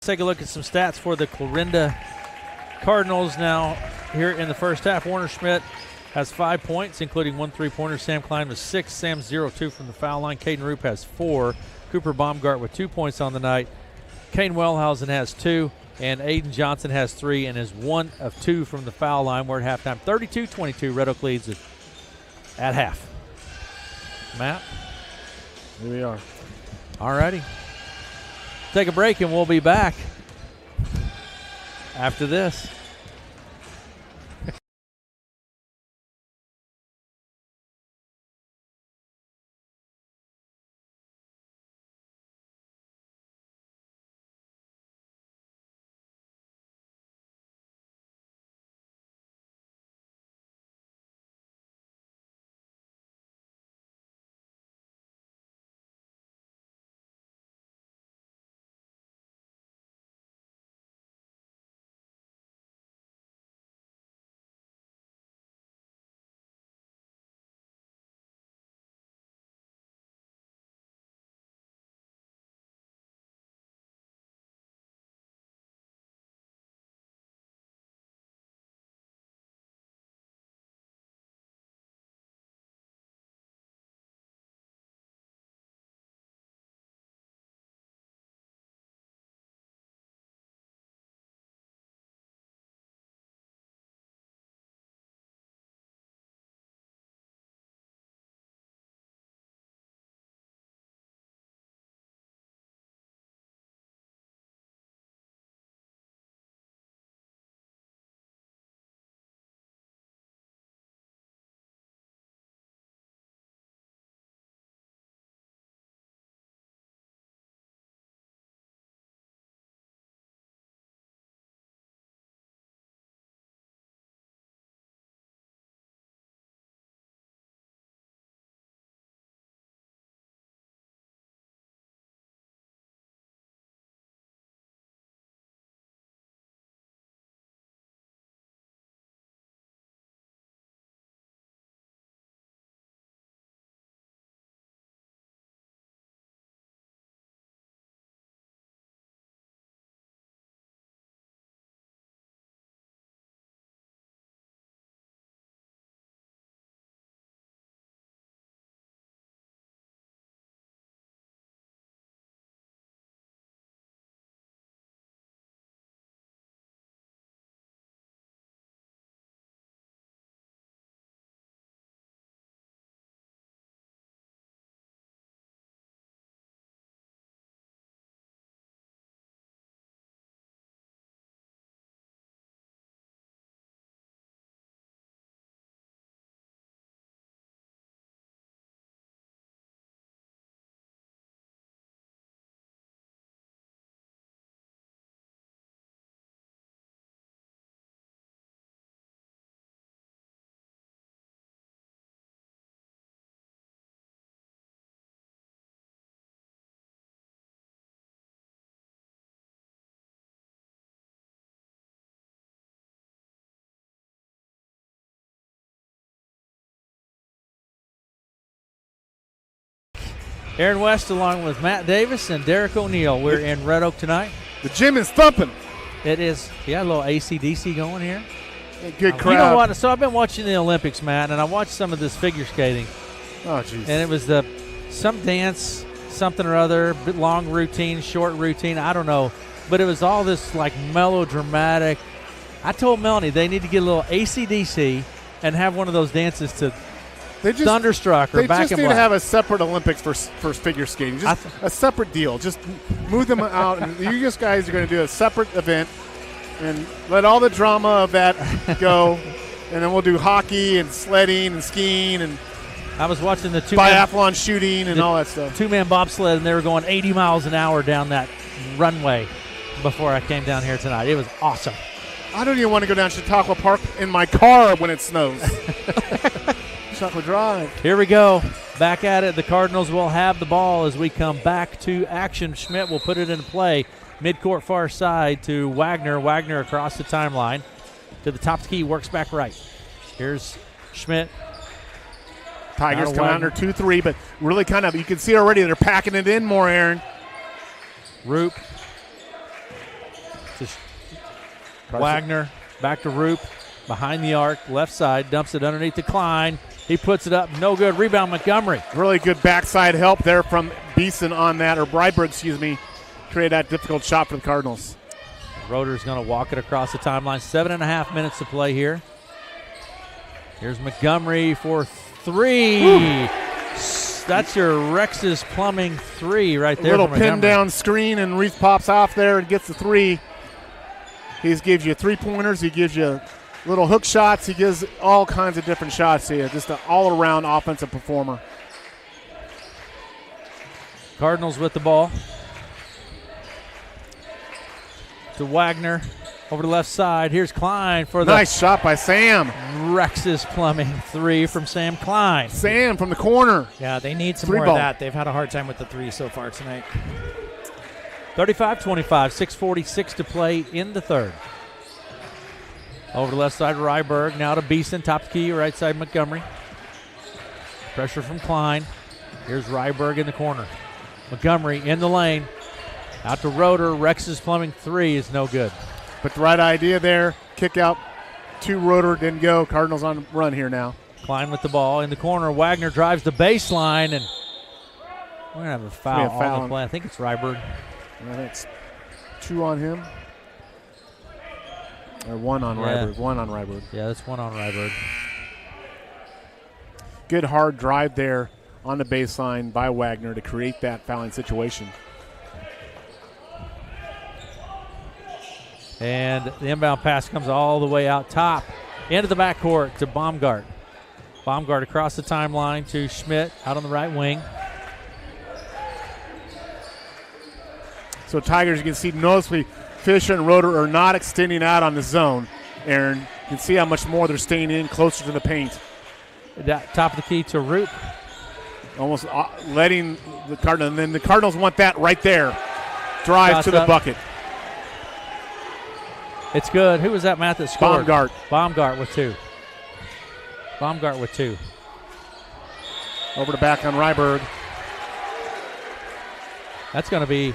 take a look at some stats for the Clarinda Cardinals now here in the first half. Warner Schmidt has 5 points, including 1 3-pointer. Sam Klein with 6. Sam 0-2 from the foul line. Caden Roop has 4. Cooper Baumgart with 2 points on the night. Kane Wellhausen has 2. And Aiden Johnson has 3 and is 1 of 2 from the foul line. We're at halftime. 32-22. Red Oak leads at half. Matt?
Here we are.
All righty. Take a break, and we'll be back after this. Aaron West along with Matt Davis and Derek O'Neill. We're in Red Oak tonight.
The gym is thumping.
It is. Yeah, a little AC/DC going here.
Good crowd.
You know what? So I've been watching the Olympics, Matt, and I watched some of this figure skating.
Oh, jeez.
And it was some dance, something or other, long routine, short routine, I don't know. But it was all this like melodramatic. I told Melanie they need to get a little AC/DC and have one of those dances to Thunderstruck or Back in Black.
They just need to have a separate Olympics for figure skating. Just a separate deal. Just move them out. And you guys are going to do a separate event and let all the drama of that go. And then we'll do hockey and sledding and skiing and
I was watching the
biathlon shooting and all that stuff.
Two-man bobsled, and they were going 80 miles an hour down that runway before I came down here tonight. It was awesome.
I don't even want to go down Chautauqua Park in my car when it snows. Chautauqua Drive.
Here we go. Back at it. The Cardinals will have the ball as we come back to action. Schmidt will put it into play. Midcourt far side to Wagner. Wagner across the timeline to the top of the key. Works back right. Here's Schmidt.
Tigers come out under 2-3, but really kind of, you can see already they're packing it in more, Aaron.
Roop Wagner, back to Roop, behind the arc, left side, dumps it underneath the Klein. He puts it up, no good. Rebound, Montgomery.
Really good backside help there from Beeson on that, or Breiberg, excuse me, create that difficult shot for the Cardinals.
Roeder's going to walk it across the timeline. 7.5 minutes to play here. Here's Montgomery for three. Woo. That's your Rex's Plumbing three right there.
A little pin down screen, and Reese pops off there and gets the three. He gives you 3-pointers. He gives you little hook shots. He gives all kinds of different shots here. Just an all-around offensive performer.
Cardinals with the ball. To Wagner. Over the left side. Here's Klein for the
nice shot by Sam.
Rex's Plumbing three from Sam Klein.
Sam from the corner.
Yeah, they need some more of that. They've had a hard time with the three so far tonight.
35-25, 6:46 to play in the third. Over the left side, Ryberg. Now to Beeson, top of the key, right side, Montgomery. Pressure from Klein. Here's Ryberg in the corner. Montgomery in the lane. Out to Roeder. Rex's Plumbing three is no good.
But the right idea there. Kick out to Roeder, didn't go. Cardinals on the run here now.
Klein with the ball in the corner. Wagner drives the baseline, and we're going to have a foul on the play. I think it's Ryberg.
I think it's 2 on him. Or 1 on Ryberg. 1 on Ryberg.
Yeah, that's 1 on Ryberg.
Good hard drive there on the baseline by Wagner to create that fouling situation.
And the inbound pass comes all the way out top into the backcourt to Baumgart. Baumgart across the timeline to Schmidt out on the right wing.
So Tigers, you can see noticeably Fisher and Roeder are not extending out on the zone. Aaron, you can see how much more they're staying in closer to the paint.
That top of the key to Roop.
Almost letting the Cardinals, and then the Cardinals want that right there. Drive
Shots
to the
up.
bucket.
It's good. Who was that, Matt, that scored?
Baumgart.
Baumgart with 2. Baumgart with 2.
Over to back on Ryberg.
That's going to be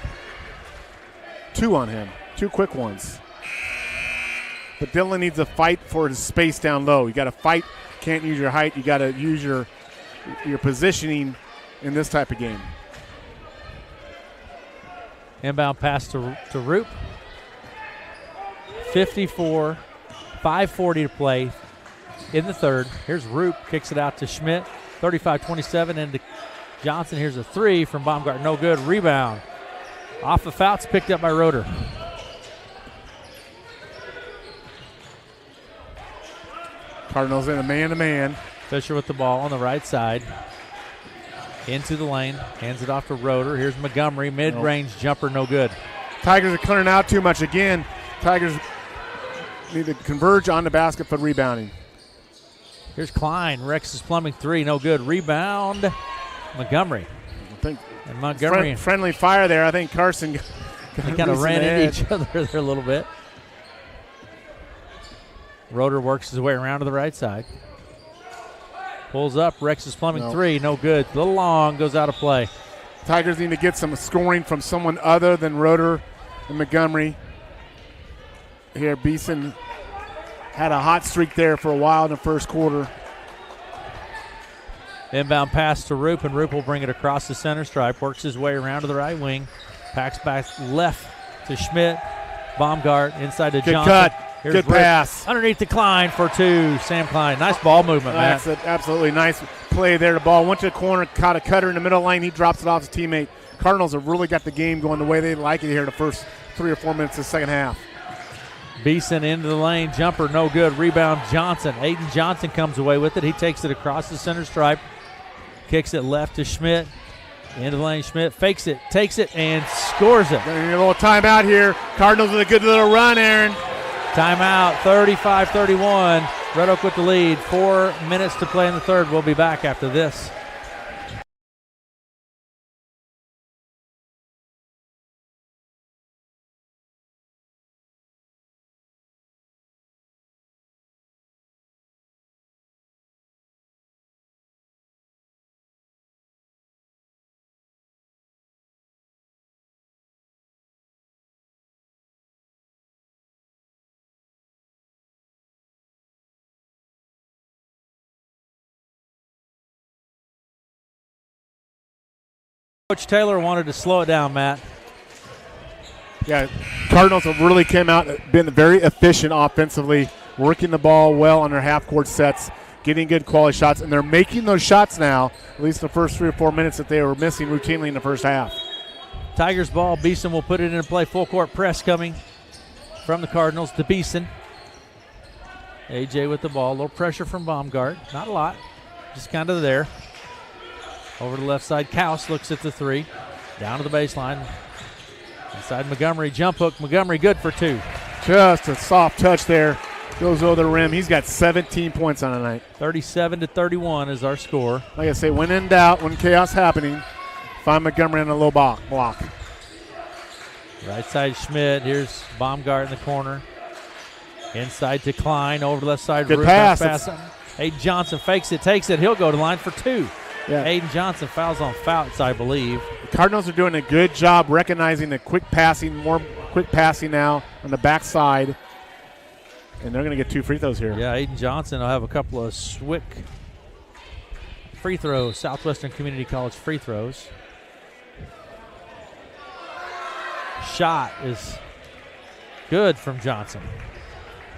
2 on him. 2 quick ones. But Dylan needs to fight for his space down low. You got to fight. Can't use your height. You got to use your positioning in this type of game.
Inbound pass to Roop. 54, 5:40 to play in the third. Here's Roop, kicks it out to Schmidt. 35-27 into Johnson. Here's a three from Baumgart. No good. Rebound. Off the foul. It's picked up by Roeder.
Cardinals in a man-to-man.
Fisher with the ball on the right side. Into the lane. Hands it off to Roeder. Here's Montgomery. Mid-range jumper. No good.
Tigers are clearing out too much again. Tigers need to converge on the basket for rebounding.
Here's Klein. Rex's Plumbing three. No good. Rebound. Montgomery.
I think
and Montgomery.
Friendly fire there. I think Carson
they kind of ran into each other there a little bit. Roeder works his way around to the right side. Pulls up. Rex's Plumbing three. No good. A little long. Goes out of play.
Tigers need to get some scoring from someone other than Roeder and Montgomery. Here, Beeson had a hot streak there for a while in the first quarter.
Inbound pass to Roop, and Roop will bring it across the center stripe. Works his way around to the right wing. Packs back left to Schmidt. Baumgart inside to
Good
Johnson.
cut.
Here's
Good
Roop.
pass.
Underneath the Klein for 2. Sam Klein. Nice ball movement, man.
That's an absolutely nice play there. The ball went to the corner, caught a cutter in the middle lane. He drops it off his teammate. Cardinals have really got the game going the way they like it here in the first 3 or 4 minutes of the second half.
Beeson into the lane. Jumper, no good. Rebound, Johnson. Aiden Johnson comes away with it. He takes it across the center stripe. Kicks it left to Schmidt. Into the lane, Schmidt fakes it, takes it, and scores it.
Gonna need a little timeout here. Cardinals with a good little run, Aaron.
Timeout, 35-31. Red Oak with the lead. 4 minutes to play in the third. We'll be back after this. Coach Taylor wanted to slow it down, Matt.
Yeah, Cardinals have really came out, been very efficient offensively, working the ball well on their half-court sets, getting good quality shots, and they're making those shots now, at least the first 3 or 4 minutes that they were missing routinely in the first half.
Tigers ball. Beeson will put it into play. Full court press coming from the Cardinals to Beeson. AJ with the ball. A little pressure from Baumgart. Not a lot. Just kind of there. Over to the left side. Kaus looks at the three. Down to the baseline. Inside Montgomery. Jump hook. Montgomery good for 2.
Just a soft touch there. Goes over the rim. He's got 17 points on the night.
37-31 is our score.
Like I say, when in doubt, when chaos happening, find Montgomery in a low block.
Right side Schmidt. Here's Baumgart in the corner. Inside to Klein. Over the left side.
Good pass.
Aiden Johnson fakes it, takes it. He'll go to line for 2.
Yeah.
Aiden Johnson fouls on Fouts, I believe.
The Cardinals are doing a good job recognizing the quick passing, more quick passing now on the backside. And they're going to get 2 free throws here.
Yeah, Aiden Johnson will have a couple of Swick free throws, Southwestern Community College free throws. Shot is good from Johnson.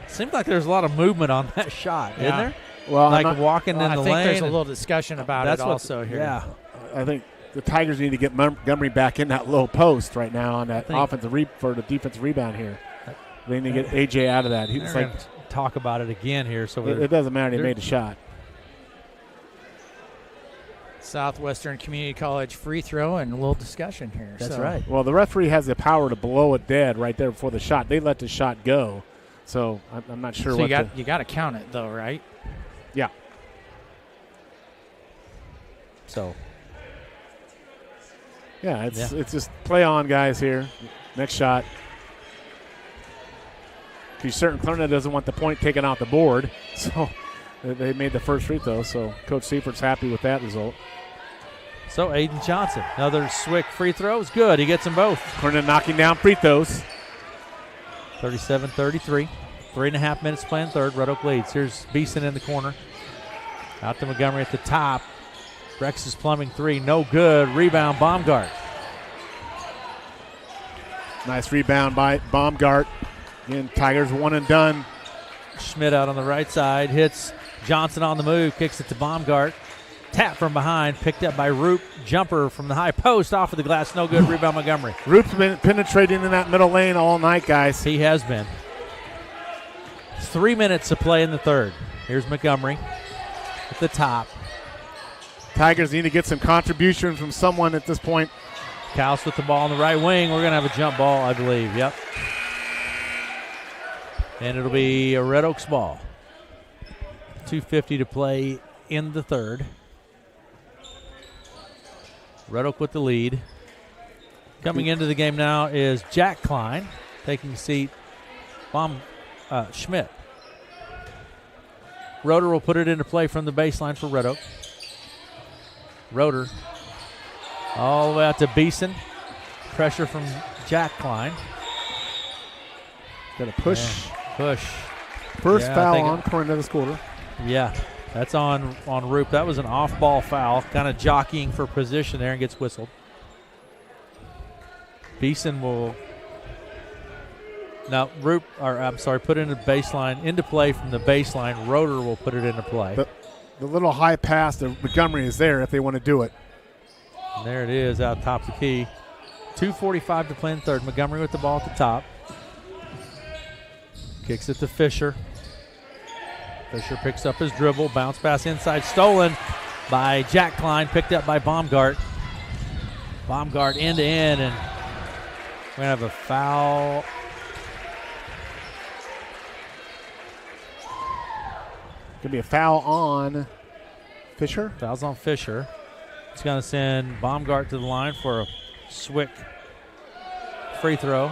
Seems like there's a lot of movement on that shot, isn't there?
Well,
like walking in the lane.
I think there's a little discussion about it also here.
Yeah.
I think the Tigers need to get Montgomery back in that low post right now on that offensive for the defensive rebound here. They need to get AJ out of that. He's like
talk about it again here. So
it doesn't matter. He made a shot.
Southwestern Community College free throw and a little discussion here.
That's right.
Well, the referee has the power to blow it dead right there before the shot. They let the shot go. So I'm not sure
so
what
you got to count it, though, right?
Yeah.
So.
Yeah, it's just play on, guys, here. Next shot. He's certain Clarinda doesn't want the point taken off the board, so they made the first free throw. So Coach Seifert's happy with that result.
So Aiden Johnson, another Swick free throw is good. He gets them both.
Clarinda knocking down free throws.
37-33. 3.5 minutes playing third. Red Oak leads. Here's Beeson in the corner. Out to Montgomery at the top. Rex is plumbing 3. No good. Rebound, Baumgart.
Nice rebound by Baumgart. Again, Tigers one and done.
Schmidt out on the right side. Hits Johnson on the move. Kicks it to Baumgart. Tap from behind. Picked up by Roop. Jumper from the high post. Off of the glass. No good. Rebound, Montgomery.
Roop's been penetrating in that middle lane all night, guys.
He has been. 3 minutes to play in the third. Here's Montgomery at the top.
Tigers need to get some contribution from someone at this point.
Kaus with the ball on the right wing. We're going to have a jump ball, I believe. Yep. And it'll be a Red Oaks ball. 2:50 to play in the third. Red Oak with the lead. Coming into the game now is Jack Klein taking a seat. Schmidt. Roeder will put it into play from the baseline for Red Oak. Roeder all the way out to Beeson. Pressure from Jack Klein.
Got a push.
Push.
First foul on Clarinda this quarter.
Yeah, that's on Roop. That was an off-ball foul, kind of jockeying for position there and gets whistled. Beeson will put into baseline, into play from the baseline. Roeder will put it into play.
The little high pass to Montgomery is there if they want to do it.
And there it is out top of the key. 2:45 to play in third. Montgomery with the ball at the top. Kicks it to Fisher. Fisher picks up his dribble. Bounce pass inside. Stolen by Jack Klein. Picked up by Baumgart. Baumgart end to end. And we're going to have a foul.
Going to be a foul on Fisher.
Foul's on Fisher. It's going to send Baumgart to the line for a Swick free throw.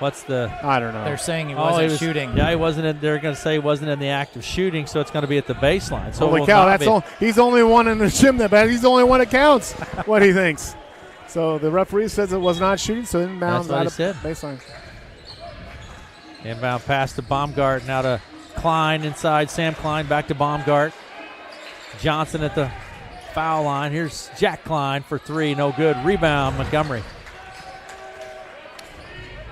I don't know.
They're saying he wasn't shooting.
Yeah, he wasn't. They're going to say he wasn't in the act of shooting, so it's going to be at the baseline. So
holy cow! He's the only one in the gym that bad. He's the only one that counts. What he thinks. So the referee says it was not shooting. So inbound out of baseline.
Inbound pass to Baumgart. Now to Klein inside. Sam Klein back to Baumgart. Johnson at the foul line. Here's Jack Klein for 3, no good. Rebound, Montgomery.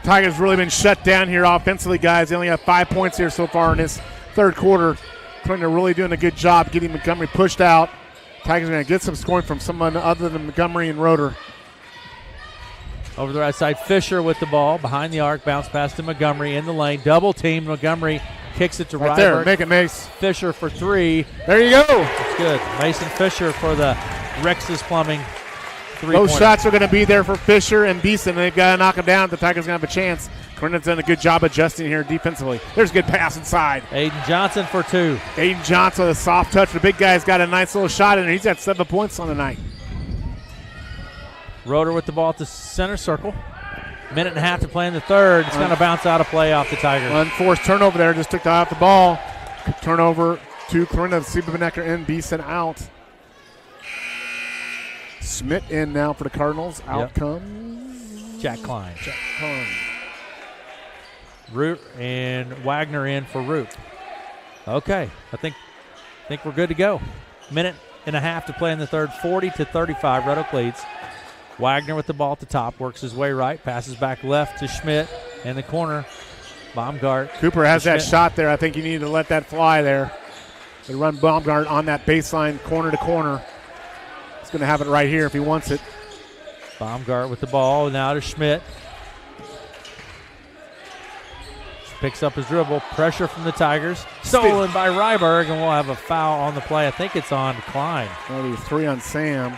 Tigers really been shut down here offensively, guys. They only have 5 points here so far in this third quarter. They're really doing a good job getting Montgomery pushed out. Tigers are going to get some scoring from someone other than Montgomery and Roeder.
Over the right side, Fisher with the ball. Behind the arc, bounce pass to Montgomery in the lane. Double team, Montgomery kicks it to
right
Ryberg.
there, make it, Mace.
Fisher for 3.
There you go.
That's good. Mason Fisher for the Rex's Plumbing 3-pointer.
Those shots are going to be there for Fisher and Beeson. They've got to knock them down. The Tigers going to have a chance. Corinda's done a good job adjusting here defensively. There's a good pass inside.
Aiden Johnson for 2.
Aiden Johnson with a soft touch. The big guy's got a nice little shot in there. He's got 7 points on the night.
Roeder with the ball at the center circle. Minute and a half to play in the third. It's going to bounce out of play off the Tigers.
Unforced turnover there. Just took the eye off the ball. Turnover to Corinda. Siebenecker in, Beeson out. Schmidt in now for the Cardinals. Out comes
Jack Klein.
Jack Klein.
Root and Wagner in for Root. Okay, I think we're good to go. Minute and a half to play in the third. 40-35. Red Oak leads. Wagner with the ball at the top, works his way right, passes back left to Schmidt in the corner. Baumgart.
Cooper has that shot there. I think you need to let that fly there. They run Baumgart on that baseline corner to corner. He's going to have it right here if he wants it.
Baumgart with the ball now to Schmidt. Picks up his dribble. Pressure from the Tigers. Stolen by Ryberg, and we'll have a foul on the play. I think it's on Klein.
Maybe 3 on Sam.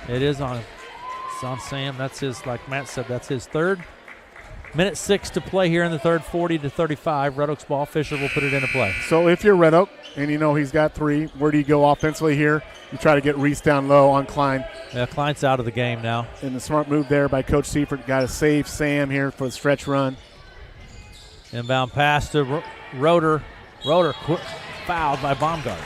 It is on. It's on Sam. That's his, like Matt said, that's his third. Minute 6 to play here in the third. 40-35. Red Oaks ball. Fisher will put it into play.
So if you're Red Oak and you know he's got 3, where do you go offensively here? You try to get Reese down low on Klein.
Yeah, Klein's out of the game now.
And the smart move there by Coach Seifert. Got to save Sam here for the stretch run.
Inbound pass to Roeder. Roeder fouled by Baumgart.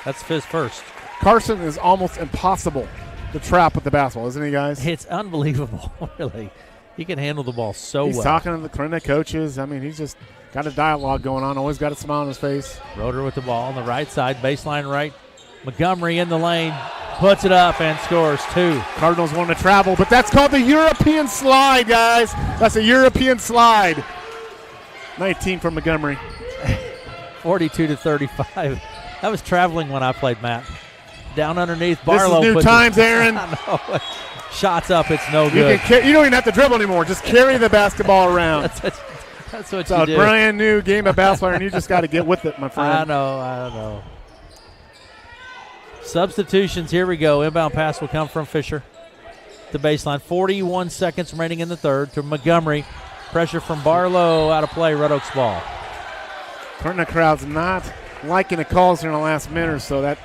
That's his first.
Carson is almost impossible to trap with the basketball, isn't he, guys?
It's unbelievable, really. He can handle the ball so
he's
well.
He's talking to the Corinda coaches. I mean, he's just got a dialogue going on. Always got a smile on his face.
Roeder with the ball on the right side, baseline right. Montgomery in the lane, puts it up and scores 2.
Cardinals want to travel, but that's called the European slide, guys. That's a European slide. 19 from Montgomery.
42-35. That was traveling when I played, Matt. Down underneath, Barlow.
This is new times, Aaron.
Shots up, it's no good.
You don't even have to dribble anymore. Just carry the basketball around.
That's what
it's
you do.
It's a brand new game of basketball, and you just got to get with it, my friend.
I know. Substitutions, here we go. Inbound pass will come from Fisher. The baseline, 41 seconds remaining in the third to Montgomery. Pressure from Barlow, out of play, Red Oaks ball.
Corinda crowd's not liking the calls here in the last minute or so. That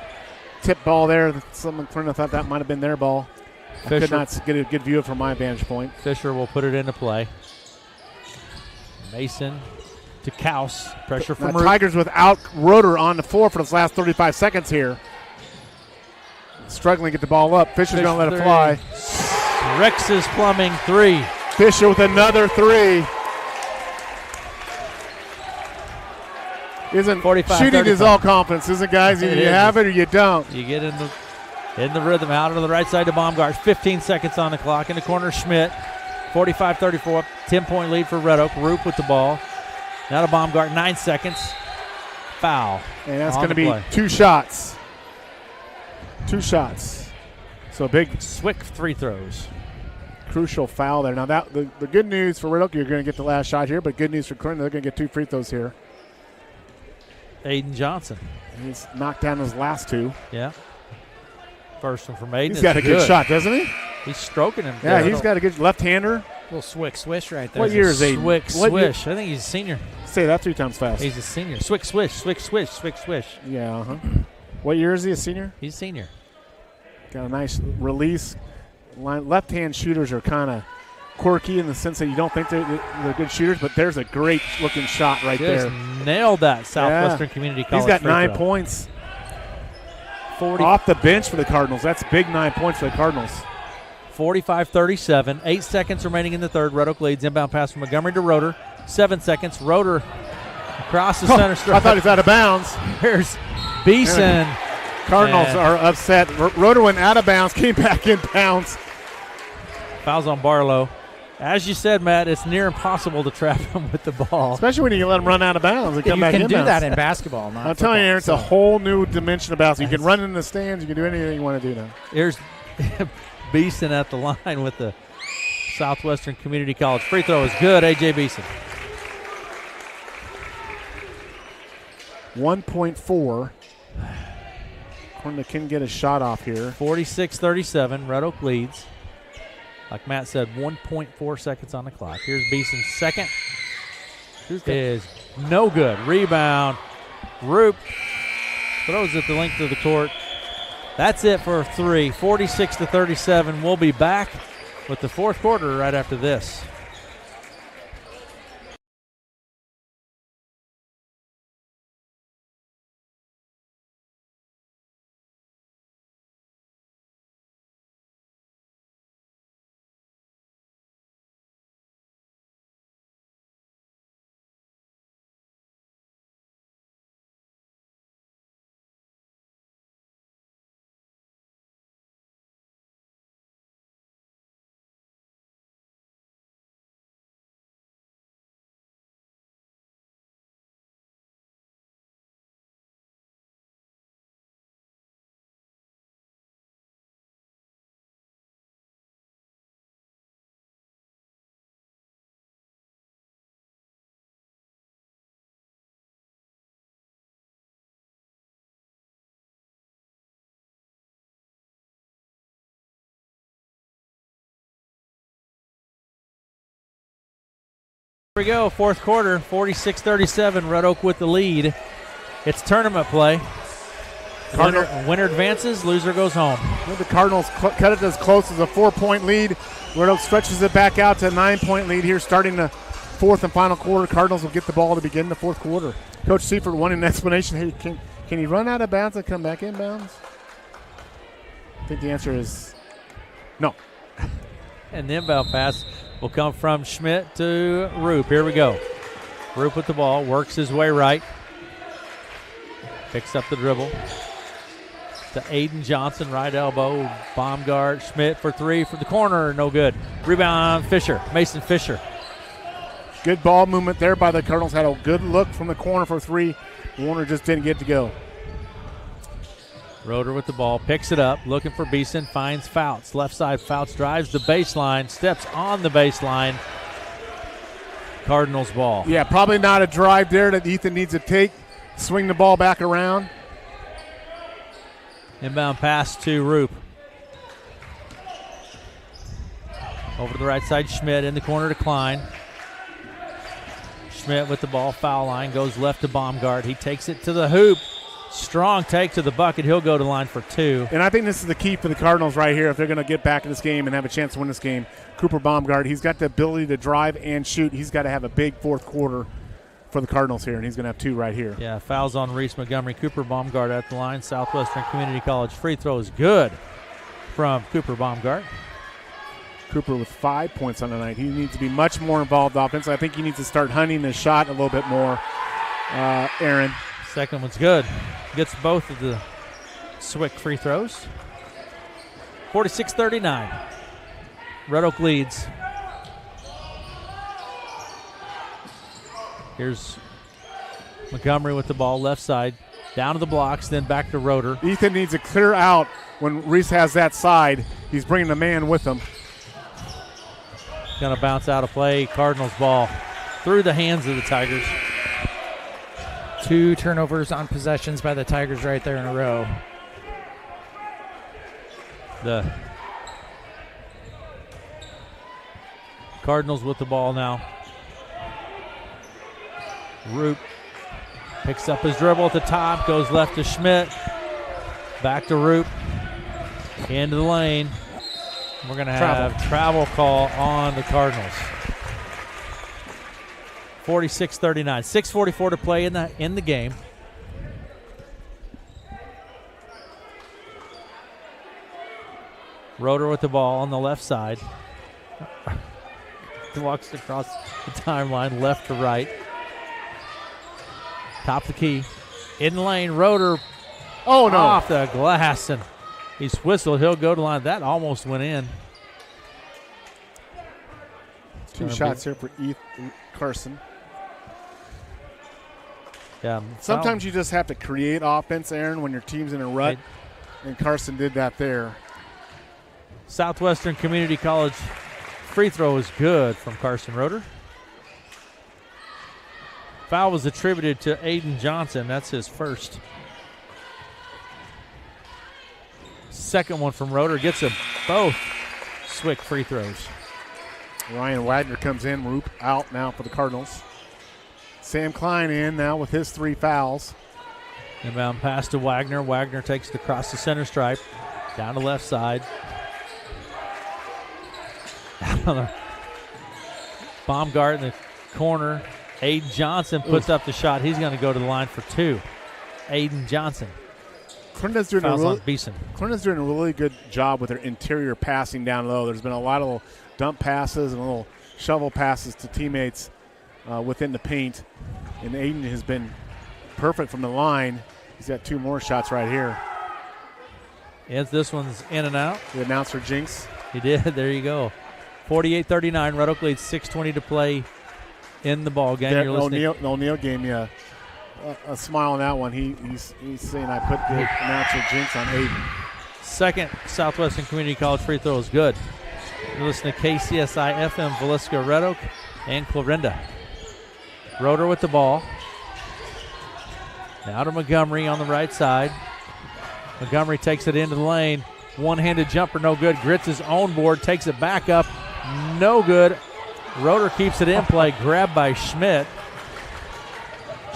tip ball there, someone Corinda thought that might have been their ball. I could not get a good view from my vantage point.
Fisher will put it into play. Mason to Kaus. Pressure from
the Tigers without Roeder on the floor for this last 35 seconds here. Struggling to get the ball up. Fisher's going to let it fly.
Rex's Plumbing 3.
Fisher with another 3. Isn't
45,
shooting
35.
is all confidence, isn't it, guys? Either you have it or you don't.
You get in the rhythm. Out to the right side to Baumgart. 15 seconds on the clock. In the corner, Schmidt. 45-34. 10-point lead for Red Oak. Roop with the ball. Now to Baumgart. 9 seconds. Foul.
And that's going to be 2 shots. 2 shots. So big
Swick 3 throws.
Crucial foul there. Now that the good news for Red Oak, you're going to get the last shot here, but good news for Corinda, they're going to get 2 free throws here.
Aiden Johnson.
He's knocked down his last 2.
Yeah. First one from Aiden.
He's got a good shot, doesn't he?
He's stroking him.
Yeah, he's got a good left-hander.
Little swick swish right there.
What year is Aiden?
Swick swish. I think he's a senior.
Say that 3 times fast.
He's a senior. Swick swish, swick swish, swick swish.
Yeah, What year is he, a senior?
He's a senior.
Got a nice release. Left-hand shooters are kind of quirky in the sense that you don't think they're good shooters, but there's a great-looking shot right there.
Nailed that Southwestern Community College.
He's got 9 points.
40
off the bench for the Cardinals. That's big 9 points for the Cardinals.
45-37. 8 seconds remaining in the third. Red Oak leads. Inbound pass from Montgomery to Roeder. 7 seconds. Roeder across the center stripe.
I thought he was out of bounds.
Here's Beeson.
Cardinals are upset. Rotor went out of bounds, came back in bounds.
Fouls on Barlow. As you said, Matt, it's near impossible to trap him with the ball.
Especially when you let him run out of bounds and come back in bounds.
You can do that in basketball.
I'm telling you, Aaron, it's a whole new dimension of basketball. You can run in the stands. You can do anything you want to do now.
Here's Beeson at the line with the Southwestern Community College. Free throw is good, A.J. Beeson.
1.4. Corner can get a shot off here.
46-37, Red Oak leads. Like Matt said, 1.4 seconds on the clock. Here's Beeson's second. Is no good. Rebound. Roop throws it the length of the court. That's it for 3. 46-37. We'll be back with the fourth quarter right after this. Here we go, fourth quarter, 46-37, Red Oak with the lead. It's tournament play. Winner advances, loser goes home.
The Cardinals cut it as close as a 4-point lead. Red Oak stretches it back out to a 9-point lead here starting the fourth and final quarter. Cardinals will get the ball to begin the fourth quarter. Coach Seifert wanting an explanation. Hey, can he run out of bounds and come back in bounds? I think the answer is no.
And the inbound pass will come from Schmidt to Roop. Here we go. Roop with the ball, works his way right. Picks up the dribble. To Aiden Johnson, right elbow. Baumgart, Schmidt for 3 from the corner, no good. Rebound, Fisher, Mason Fisher.
Good ball movement there by the Cardinals. Had a good look from the corner for 3. Warner just didn't get to go.
Roeder with the ball, picks it up, looking for Beeson, finds Fouts. Left side, Fouts drives the baseline, steps on the baseline. Cardinals ball.
Yeah, probably not a drive there that Ethan needs to take. Swing the ball back around.
Inbound pass to Roop. Over to the right side, Schmidt in the corner to Klein. Schmidt with the ball, foul line, goes left to Baumgart. He takes it to the hoop. Strong take to the bucket. He'll go to line for 2.
And I think this is the key for the Cardinals right here if they're going to get back in this game and have a chance to win this game. Cooper Baumgart, he's got the ability to drive and shoot. He's got to have a big fourth quarter for the Cardinals here, and he's going to have 2 right here.
Yeah, fouls on Reese Montgomery. Cooper Baumgart at the line. Southwestern Community College free throw is good from Cooper Baumgart.
Cooper with 5 points on the night. He needs to be much more involved offensively. I think he needs to start hunting the shot a little bit more, Aaron.
Second one's good. Gets both of the Swick free throws. 46-39. Red Oak leads. Here's Montgomery with the ball, left side. Down to the blocks, then back to Roeder.
Ethan needs to clear out when Reese has that side. He's bringing the man with him.
Going to bounce out of play. Cardinals ball through the hands of the Tigers.
2 turnovers on possessions by the Tigers right there in a row.
The Cardinals with the ball now. Roop picks up his dribble at the top, goes left to Schmidt. Back to Roop. Into the lane. We're going to have travel call on the Cardinals. 46-39. 6:44 to play in the game. Roeder with the ball on the left side. Walks across the timeline, left to right. Top of the key. In the lane, Roeder
Oh, no.
Off the glass, and he's whistled. He'll go to line. That almost went in.
Two shots here for Carson.
Yeah.
Sometimes you just have to create offense, Aaron, when your team's in a rut, and Carson did that there.
Southwestern Community College free throw is good from Carson Roeder. Foul was attributed to Aiden Johnson. That's his first. Second one from Roeder gets them both Swick free throws.
Ryan Wagner comes in, Roop out now for the Cardinals. Sam Klein in now with his 3 fouls.
Inbound pass to Wagner. Wagner takes it across the center stripe, down the left side. Baumgart in the corner. Aiden Johnson puts up the shot. He's going to go to the line for 2. Aiden Johnson.
Clarinda's doing a really good job with their interior passing down low. There's been a lot of little dump passes and little shovel passes to teammates within the paint. And Aiden has been perfect from the line. He's got 2 more shots right here.
Yes, this one's in and out.
The announcer jinx.
He did. There you go. 48-39. Red Oak leads 6:20 to play in the ball game.
O'Neal gave me a smile on that one. He's saying I put the announcer jinx on Aiden.
Second Southwestern Community College free throw is good. You listen to KCSI FM, Villisca, Red Oak, and Clarinda. Roeder with the ball. Now to Montgomery on the right side. Montgomery takes it into the lane. One-handed jumper, no good. Grits his own board, takes it back up. No good. Roeder keeps it in play. Grabbed by Schmidt.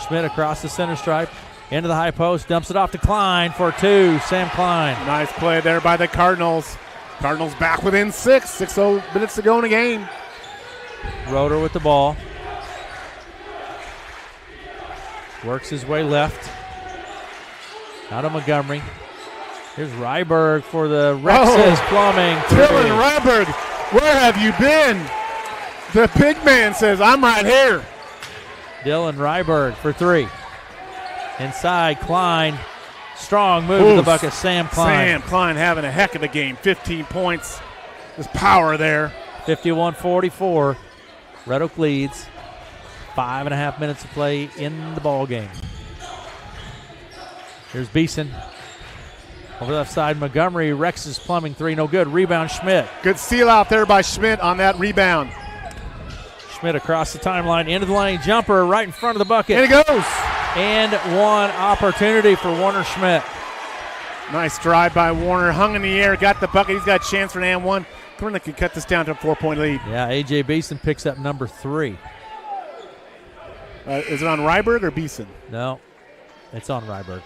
Schmidt across the center stripe. Into the high post. Dumps it off to Klein for 2. Sam Klein.
Nice play there by the Cardinals. Cardinals back within 6 minutes to go in the game.
Roeder with the ball. Works his way left. Out of Montgomery. Here's Ryberg for the Rex's Plumbing.
Dylan Ryberg, where have you been? The big man says, I'm right here.
Dylan Ryberg for 3. Inside, Klein. Strong move to the bucket. Sam Klein.
Sam Klein having a heck of a game. 15 points. There's power there.
51-44. Red Oak leads. 5.5 minutes to play in the ball game. Here's Beeson. Over the left side, Montgomery. Rex's Plumbing 3, no good. Rebound, Schmidt.
Good steal out there by Schmidt on that rebound.
Schmidt across the timeline, into the lane, jumper right in front of the bucket.
And it goes.
And one opportunity for Warner Schmidt.
Nice drive by Warner. Hung in the air, got the bucket. He's got a chance for an and 1. Clarinda can cut this down to a 4-point lead.
Yeah, A.J. Beeson picks up number 3.
Is it on Ryberg or Beeson?
No, it's on Ryberg.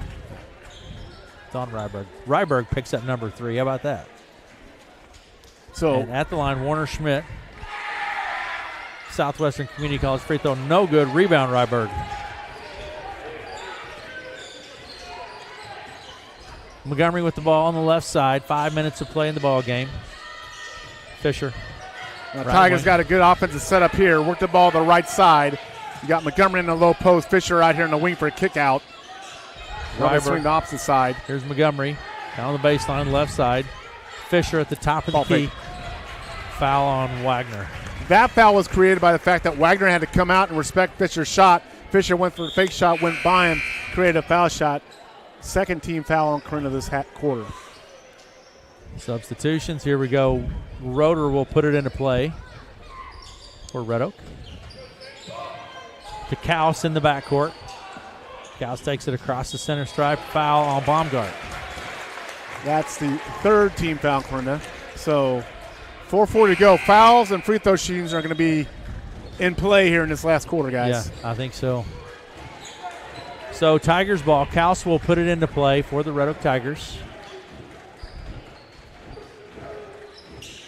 It's on Ryberg. Ryberg picks up number 3. How about that?
So
and at the line, Warner Schmidt. Southwestern Community College free throw, no good. Rebound, Ryberg. Montgomery with the ball on the left side. 5 minutes to play in the ball game. Fisher.
Tigers got a good offensive setup here. Work the ball to the right side. You got Montgomery in the low post. Fisher out here in the wing for a kick out. Swing the opposite side.
Here's Montgomery down the baseline, left side. Fisher at the top of the key. Foul on Wagner.
That foul was created by the fact that Wagner had to come out and respect Fisher's shot. Fisher went for a fake shot, went by him, created a foul shot. Second team foul on Clarinda this quarter.
Substitutions. Here we go. Roeder will put it into play for Red Oak. To Kaus in the backcourt. Kaus takes it across the center stripe. Foul on Baumgart.
That's the third team foul, Clarinda. So 4:40 to go. Fouls and free throw shootings are going to be in play here in this last quarter, guys.
Yeah, I think so. So Tigers ball. Kaus will put it into play for the Red Oak Tigers.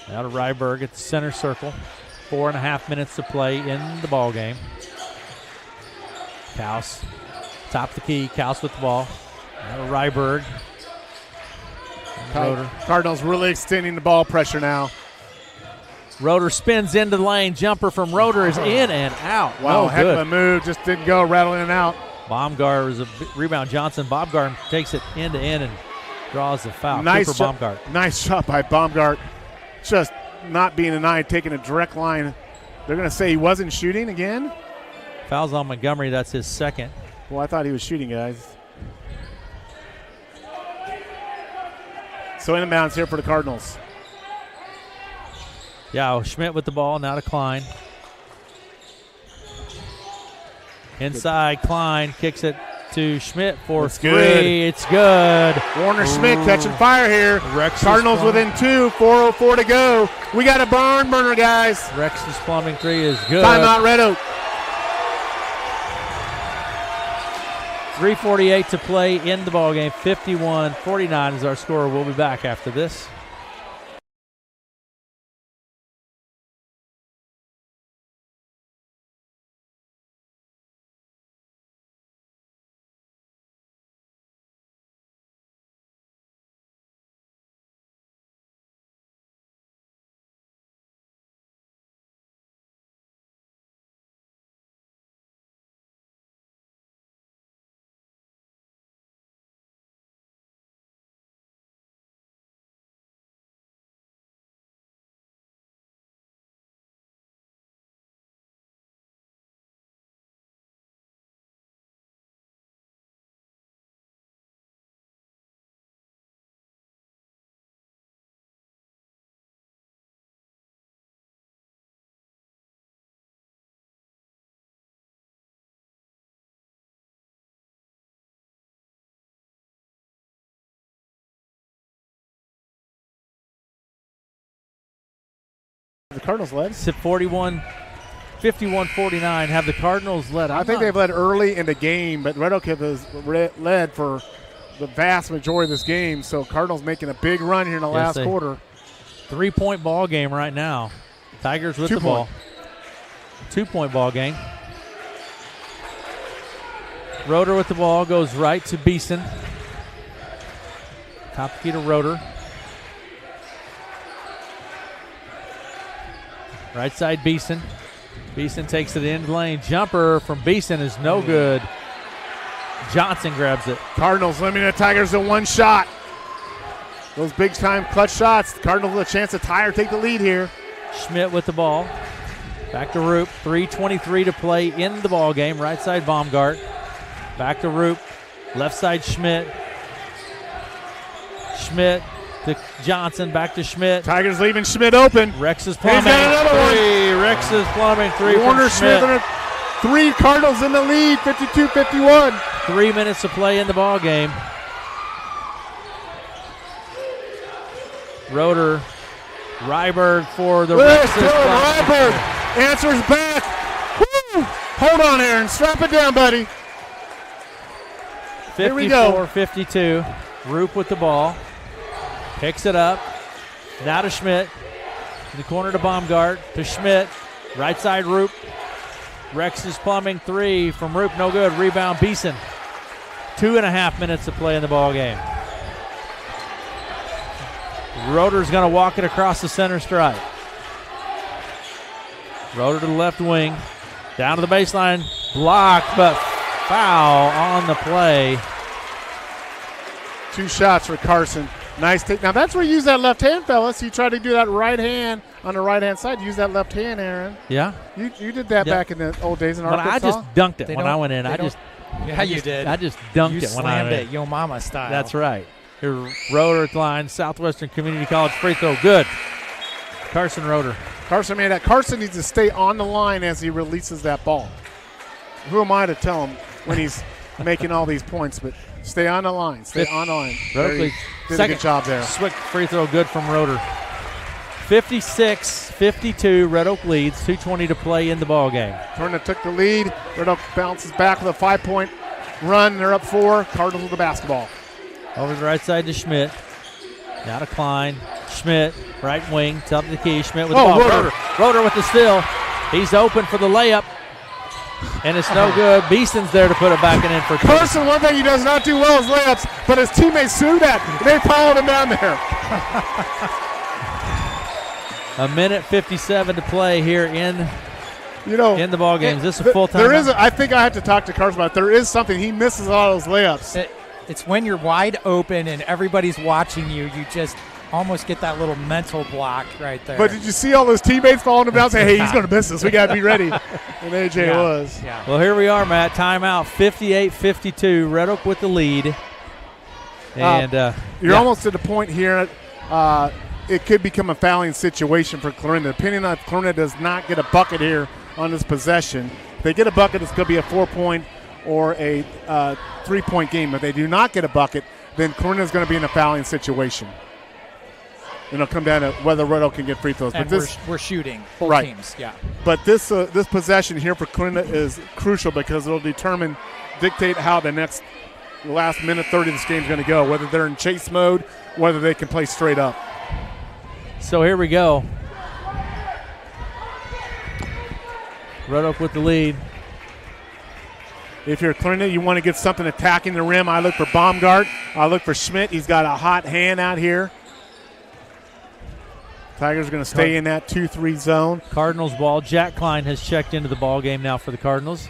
Now to Ryberg at the center circle. 4.5 minutes to play in the ball game. Kaus, top of the key. Kaus with the ball. Now to Ryberg.
Cardinals really extending the ball pressure now.
Roeder spins into the lane. Jumper from Roeder is in and out.
Wow,
no
heck
good.
of a move. Just didn't go, rattling it out.
Baumgart is a rebound. Johnson. Baumgart takes it end to end and draws the foul.
Nice
Cooper Baumgart.
Nice shot by Baumgart. Just not being denied, taking a direct line. They're going to say he wasn't shooting again.
Fouls on Montgomery. That's his second.
Well, I thought he was shooting, guys. So inbounds here for the Cardinals.
Yeah, Schmidt with the ball. Now to Klein. Inside, Klein kicks it to Schmidt for
It's
three.
good.
It's good.
Warner Schmidt catching fire here.
Rex
Cardinals within 2, 4:04 to go. We got a barn burner, guys.
Rex's plumbing three is good.
Timeout, Red Oak.
3:48 to play in the ballgame. 51-49 is our score. We'll be back after this.
The Cardinals led.
51-49 have the Cardinals led.
I think they've led early in the game, but Red Oak has led for the vast majority of this game. So Cardinals making a big run here in the last quarter.
3-point ball game right now. Tigers with the ball. 2-point ball game. Roeder with the ball goes right to Beeson. Top key to Roeder. Right side Beeson. Beeson takes it in lane. Jumper from Beeson is no good. Johnson grabs it.
Cardinals limiting the Tigers to one shot. Those big time clutch shots. The Cardinals with a chance to tie or take the lead here.
Schmidt with the ball. Back to Roop. 3:23 to play in the ball game. Right side Baumgart. Back to Roop. Left side Schmidt. Schmidt to Johnson. Back to Schmidt.
Tigers leaving Schmidt open.
Rex is plumbing.
He's got another
three. Rex is plumbing. Three.
Warner
from Schmidt.
Schmidt. 3 Cardinals in the lead. 52-51.
3 minutes to play in the ball game. Roeder. Ryberg for the Rex.
Ryberg answers back. Woo! Hold on, Aaron. Strap it down, buddy. Here we go.
54-52. Roop with the ball. Picks it up. Now to Schmidt. In the corner to Baumgart. To Schmidt. Right side Roop. Rex is plumbing three from Roop. No good. Rebound Beeson. 2.5 minutes to play in the ball game. Roeder's going to walk it across the center stripe. Roeder to the left wing. Down to the baseline. Blocked, but foul on the play.
2 shots for Carson. Nice take. Now that's where you use that left hand, fellas. You try to do that right hand on the right hand side. Use that left hand, Aaron.
Yeah.
You did that back in the old days in Arkansas.
I just dunked it when I went in.
Yeah, you did.
I just dunked
you
it when I went in.
it, Yo Mama style.
That's right. Here, Roeder at the line, Southwestern Community College free throw. Good. Carson Roeder.
Carson made that. Carson needs to stay on the line as he releases that ball. Who am I to tell him when he's making all these points? But stay on the line. Stay on the line. Did a good job there.
Swick free throw good from Roeder. 56-52, Red Oak leads. 2:20 to play in the ball game.
Turner took the lead. Red Oak bounces back with a 5-point run. They're up 4. Cardinals with the basketball.
Over the right side to Schmidt. Now to Klein. Schmidt, right wing, top of the key. Schmidt with the ball. Roeder with the steal. He's open for the layup. And it's no good. Beeson's there to put it back in for
Carson, one thing he does not do well is layups, but his teammates knew that. They followed him down there.
1:57 to play here in in the ball game. Is this a full time?
There is. I think I have to talk to Carson about it. There is something. He misses a lot of those layups.
It's when you're wide open and everybody's watching you. You just almost get that little mental block right there.
But did you see all those teammates falling him down saying, hey, he's going to miss this. We got to be ready. And AJ was.
Yeah.
Well, here we are, Matt. Timeout, 58-52. Red Oak with the lead. And
you're almost to the point here. It could become a fouling situation for Clarinda. Depending on if Clarinda does not get a bucket here on this possession. If they get a bucket, it's going to be a 4-point or a 3-point game. If they do not get a bucket, then Clarinda is going to be in a fouling situation. And it'll come down to whether Red Oak can get free throws.
And
but
we're shooting, both teams, yeah.
But this possession here for Clarinda is crucial because it'll dictate how the last minute 30 of this game is going to go, whether they're in chase mode, whether they can play straight up.
So here we go. Red Oak with the lead.
If you're Clarinda, you want to get something attacking the rim. I look for Baumgart. I look for Schmidt. He's got a hot hand out here. Tigers are going to stay in that 2-3 zone.
Cardinals ball. Jack Klein has checked into the ball game now for the Cardinals.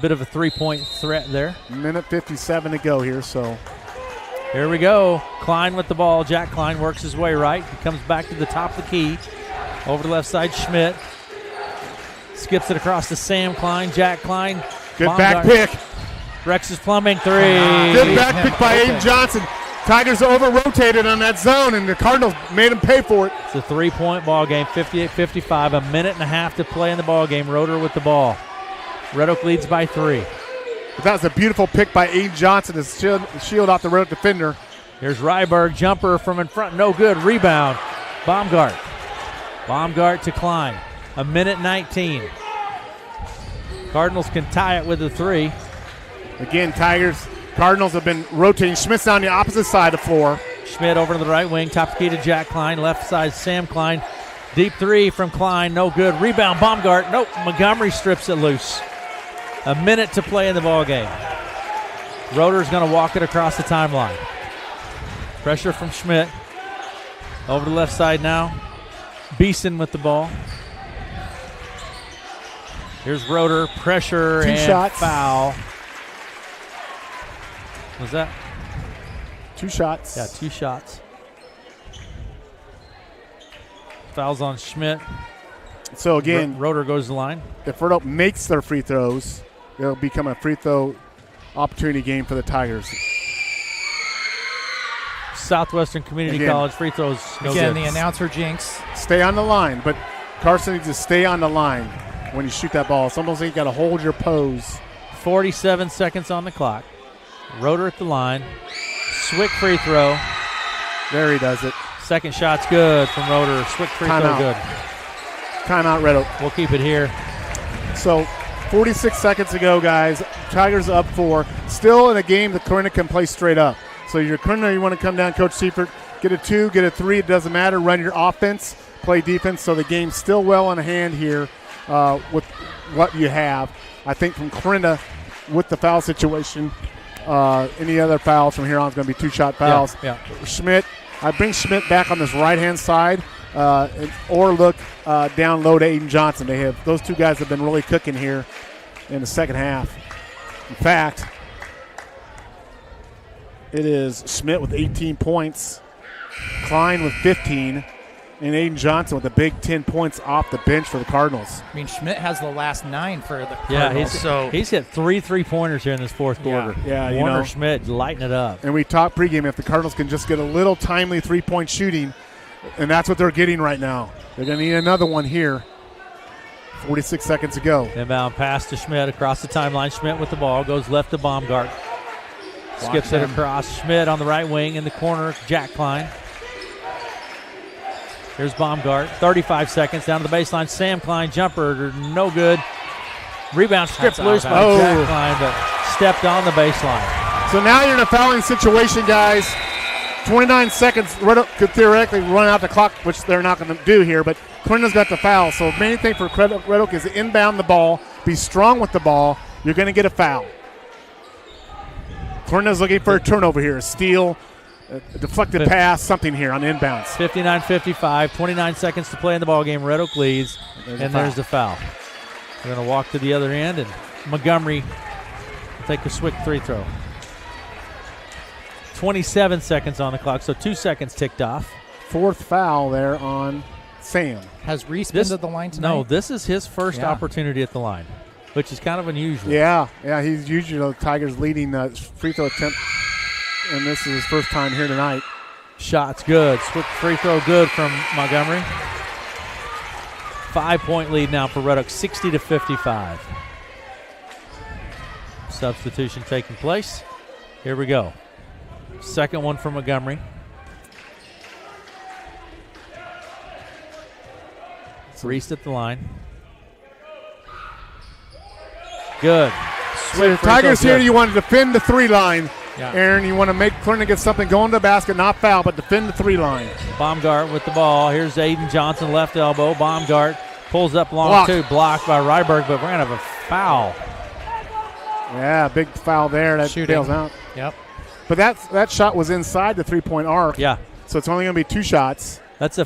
Bit of a 3-point threat there.
Minute 57 to go here, so.
Here we go. Klein with the ball. Jack Klein works his way right. He comes back to the top of the key. Over the left side, Schmidt. Skips it across to Sam Klein. Jack Klein.
Good back pick.
Rex's Plumbing 3.
Good back pick by Aiden Johnson. Tigers over-rotated on that zone, and the Cardinals made them pay for it.
It's a 3-point ball game, 58-55. A minute and a half to play in the ball game. Roeder with the ball. Red Oak leads by 3.
But that was a beautiful pick by Aiden Johnson to shield off the Red Oak defender.
Here's Ryberg. Jumper from in front. No good. Rebound. Baumgart. Baumgart to Klein. A minute 19. Cardinals can tie it with a 3.
Again, Cardinals have been rotating. Schmidt's on the opposite side of the floor.
Schmidt over to the right wing. Top key to Jack Klein. Left side, Sam Klein. Deep 3 from Klein. No good. Rebound, Baumgart. Nope. Montgomery strips it loose. A minute to play in the ball game. Roeder's going to walk it across the timeline. Pressure from Schmidt. Over to the left side now. Beeson with the ball. Here's Roeder. Pressure
Two
and
shots.
Foul. Was that?
2 shots.
Yeah, 2 shots. Fouls on Schmidt.
So again,
Roeder goes to the line.
If Red Oak makes their free throws, it'll become a free throw opportunity game for the Tigers.
Southwestern Community College free throws. No
Again,
good.
the announcer jinx.
Stay on the line, but Carson needs to stay on the line when you shoot that ball. It's almost like you got to hold your pose.
47 seconds on the clock. Roeder at the line. Swick free throw.
There he does it.
Second shot's good from Roeder. Swick free throw good.
Timeout, Red Oak.
We'll keep it here.
So 46 seconds to go, guys. Tigers up 4. Still in a game that Clarinda can play straight up. So you're Clarinda, you want to come down, Coach Seifert, get a 2, get a 3. It doesn't matter. Run your offense, play defense. So the game's still well on hand here with what you have. I think from Clarinda with the foul situation, any other fouls from here on is going to be 2-shot fouls.
Yeah.
Schmidt, I bring Schmidt back on this right-hand side or look down low to Aiden Johnson. Those 2 guys have been really cooking here in the second half. In fact, it is Schmidt with 18 points, Klein with 15, and Aiden Johnson with a big 10 points off the bench for the Cardinals.
I mean, Schmidt has the last 9 for the Cardinals.
Yeah, he's hit 3 3-pointers here in this fourth quarter.
Yeah,
Warner Schmidt lighting it up.
And we talked pregame, if the Cardinals can just get a little timely 3-point shooting, and that's what they're getting right now. They're going to need another one here. 46 seconds to go.
Inbound pass to Schmidt across the timeline. Schmidt with the ball, goes left to Baumgart. Skips it across. Schmidt on the right wing in the corner. Jack Klein. Here's Baumgart. 35 seconds down to the baseline. Sam Klein jumper, no good. Rebound stripped loose by Jack Klein, but stepped on the baseline.
So now you're in a fouling situation, guys. 29 seconds. Red Oak could theoretically run out the clock, which they're not going to do here, but Clarinda's got the foul. So the main thing for Red Oak is to inbound the ball, be strong with the ball. You're going to get a foul. Clarinda's looking for a turnover here, a steal, a deflected pass, something here on inbounds.
59-55, 29 seconds to play in the ballgame. Red Oak leads, and there's the foul. We're going to walk to the other end, and Montgomery will take a Swick free throw. 27 seconds on the clock, so 2 seconds ticked off.
Fourth foul there on Sam.
Has Reese been to the line tonight?
No, this is his first opportunity at the line, which is kind of unusual.
Yeah, he's usually the Tigers' leading free throw attempt, and this is his first time here tonight.
Shot's good. Swick free throw good from Montgomery. 5-point lead now for Red Oak, 60-55. Substitution taking place. Here we go. Second one from Montgomery. Reese at the line. Good.
So the Tigers here, you want to defend the 3 line.
Yeah.
Aaron, you want to make Clarinda get something going to the basket, not foul, but defend the 3 line.
Baumgart with the ball. Here's Aiden Johnson, left elbow. Baumgart pulls up long
Blocked.
2, blocked by Ryberg, but we're going to have a foul.
Yeah, big foul there. That
Shooting.
bails out.
Yep.
But that shot was inside the 3-point arc.
Yeah.
So it's only going to be 2 shots.
That's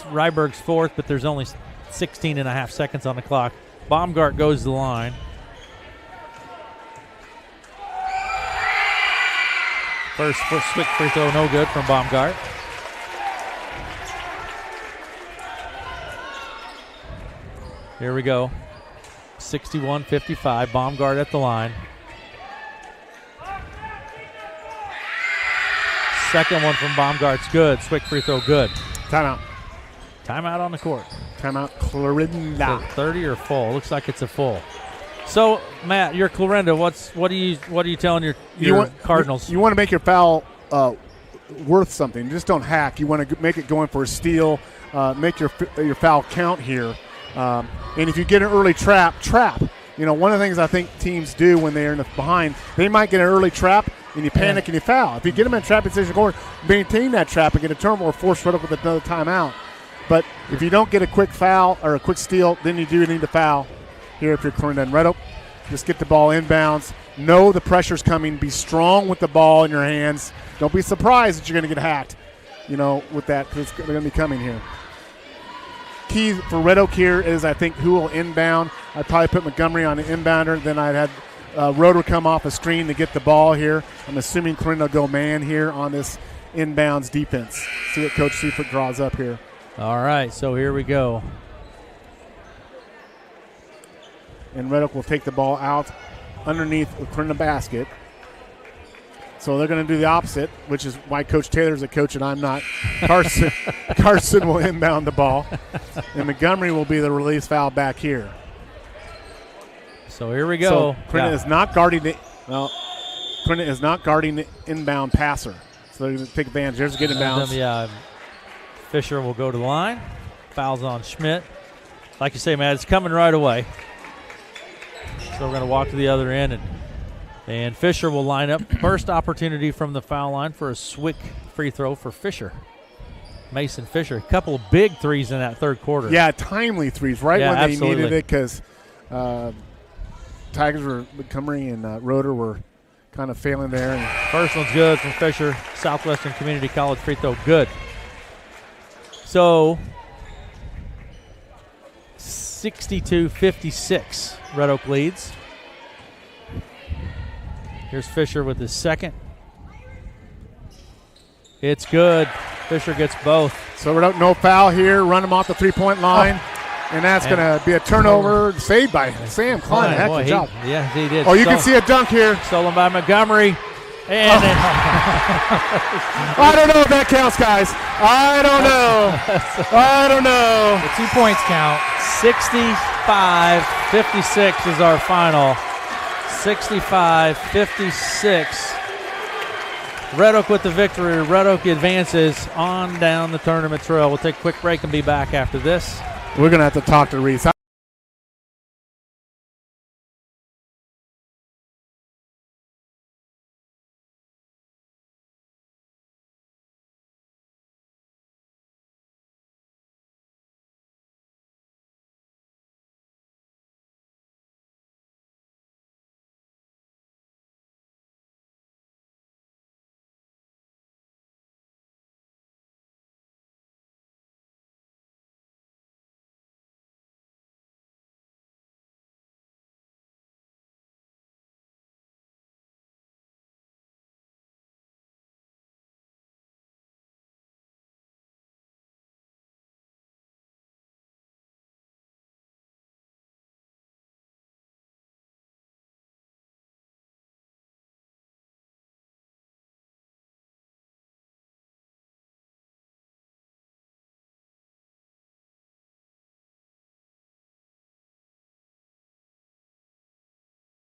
Ryberg's 4th, but there's only 16 and a half seconds on the clock. Baumgart goes to the line. First Swick free throw, no good from Baumgart. Here we go. 61-55. Baumgart at the line. Second one from Baumgart's good. Swick free throw good.
Timeout.
Timeout on the court.
Timeout, Clarinda.
Is it 30 or full? Looks like it's a full. So, Matt, you're Clarinda. What are you telling your Cardinals?
You want to make your foul worth something. Just don't hack. You want to make it going for a steal. Make your foul count here. And if you get an early trap. You know, one of the things I think teams do when they're in the behind, they might get an early trap and you panic and you foul. If you get them in a trap position, go maintain that trap and get a turnover or force Red Oak with another timeout. But if you don't get a quick foul or a quick steal, then you do need to foul here if you're Clarinda and Red Oak. Just get the ball inbounds. Know the pressure's coming. Be strong with the ball in your hands. Don't be surprised that you're going to get hacked, with that, because they're going to be coming here. Key for Red Oak here is, I think, who will inbound. I'd probably put Montgomery on the inbounder. Then I'd have Roeder come off a screen to get the ball here. I'm assuming Clarinda will go man here on this inbounds defense. See what Coach Seifert draws up here.
All right, so here we go.
And Red Oak will take the ball out underneath the Clarinda basket. So they're going to do the opposite, which is why Coach Taylor's a coach and I'm not. Carson will inbound the ball. And Montgomery will be the release foul back here.
So here we go.
So Clarinda is not guarding the inbound passer. So they're going to take advantage. There's a good inbounds.
Yeah. Fisher will go to the line. Fouls on Schmidt. Like you say, Matt, it's coming right away. So we're going to walk to the other end, and Fisher will line up. First opportunity from the foul line for a Swick free throw for Fisher. Mason Fisher. A couple of big threes in that third quarter.
Yeah, timely threes, right when
absolutely.
they needed it, because Tigers were, Montgomery and Roeder were kind of failing there. And
first one's good from Fisher. Southwestern Community College free throw, good. So 62-56, Red Oak leads. Here's Fisher with his second. It's good. Fisher gets both.
So Red Oak, no foul here. Run him off the three-point line. And that's going to be a turnover saved by Sam Klein. Heck of a job.
Yeah, he did.
Oh, you can see a dunk here.
Stolen by Montgomery. And
I don't know if that counts, guys. I don't know.
The 2 points count.
65-56 is our final. 65-56. Red Oak with the victory. Red Oak advances on down the tournament trail. We'll take a quick break and be back after this.
We're going to have to talk to Reese.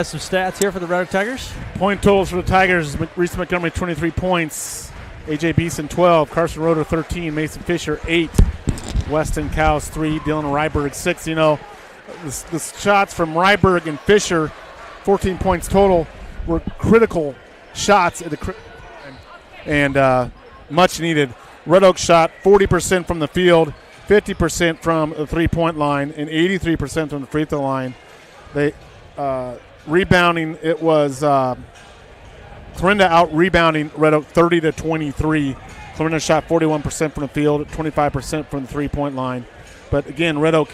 Some stats here for the Red Oak Tigers.
Point totals for the Tigers: Reese Montgomery 23 points, AJ Beeson 12, Carson Roeder 13, Mason Fisher 8, Weston Cowes 3, Dylan Ryberg 6. You know, the shots from Ryberg and Fisher, 14 points total, were critical shots at and much needed. Red Oak shot 40% from the field, 50% from the three-point line, and 83% from the free throw line. They rebounding, it was Clarinda out rebounding Red Oak 30-23. Clarinda shot 41% from the field, 25% from the three-point line. But again, Red Oak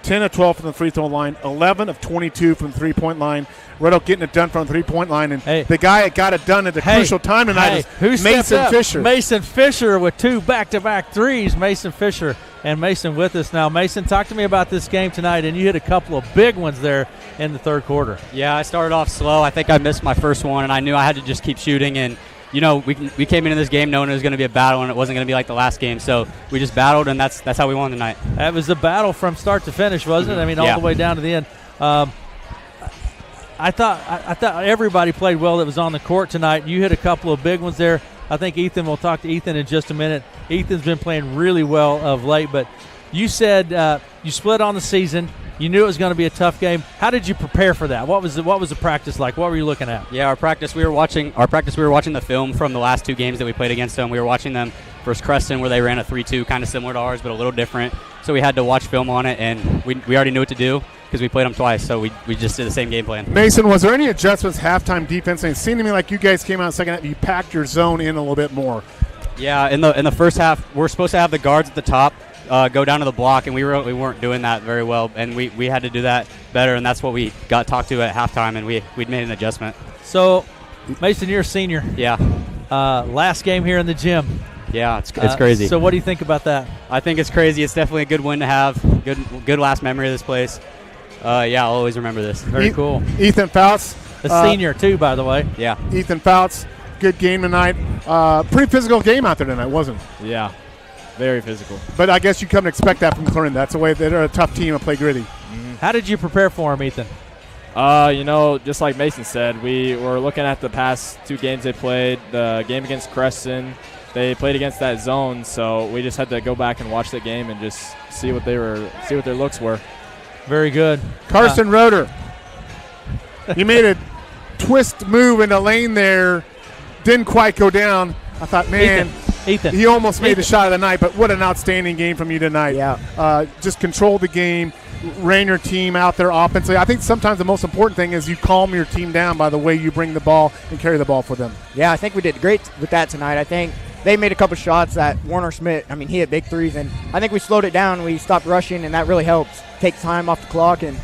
10 of 12 from the free throw line, 11 of 22 from the three-point line. Red Oak getting it done from the three-point line, and the guy that got it done at the crucial time tonight is Mason Fisher.
Mason Fisher with 2 back-to-back threes. Mason Fisher and Mason with us now. Mason, talk to me about this game tonight, and you hit a couple of big ones there in the third quarter.
Yeah, I started off slow. I think I missed my first one, and I knew I had to just keep shooting. And, you know, we came into this game knowing it was going to be a battle, and it wasn't going to be like the last game. So we just battled, and that's how we won tonight.
That was a battle from start to finish, wasn't it? I mean, all the way down to the end. I thought everybody played well that was on the court tonight. You hit a couple of big ones there. I think Ethan, we'll talk to Ethan in just a minute. Ethan's been playing really well of late, but you said you split on the season. You knew it was going to be a tough game. How did you prepare for that? What was the practice like? What were you looking at?
Yeah, our practice we were watching the film from the last 2 games that we played against them. We were watching them versus Creston, where they ran a 3-2, kind of similar to ours, but a little different. So we had to watch film on it, and we already knew what to do because we played them twice. So we just did the same game plan.
Mason, was there any adjustments halftime defense? And it seemed to me like you guys came out second half, you packed your zone in a little bit more.
Yeah, in the first half, we're supposed to have the guards at the top go down to the block, and we weren't doing that very well, and we had to do that better, and that's what we got talked to at halftime, and we'd made an adjustment.
So, Mason, you're a senior.
Yeah.
Last game here in the gym.
Yeah, it's crazy.
So what do you think about that?
I think it's crazy. It's definitely a good win to have. Good last memory of this place. Yeah, I'll always remember this.
Very cool.
Ethan Fouts.
A senior, too, by the way.
Yeah.
Ethan Fouts, good game tonight. Pretty physical game out there tonight, wasn't it?
Yeah, very physical.
But I guess you come to expect that from Clarinda. That's the way they're a tough team and play gritty.
Mm-hmm. How did you prepare for him, Ethan?
You know, just like Mason said, we were looking at the past 2 games they played. The game against Creston, they played against that zone, so we just had to go back and watch the game and just see what their looks were.
Very good.
Carson Roeder. He made a twist move in the lane there. Didn't quite go down. I thought, man,
Ethan.
He almost made the shot of the night, but what an outstanding game from you tonight.
Yeah.
Just controlled the game, ran your team out there offensively. I think sometimes the most important thing is you calm your team down by the way you bring the ball and carry the ball for them.
Yeah, I think we did great with that tonight. I think they made a couple shots that Warner Smith, he hit big threes, and I think we slowed it down. We stopped rushing, and that really helps take time off the clock and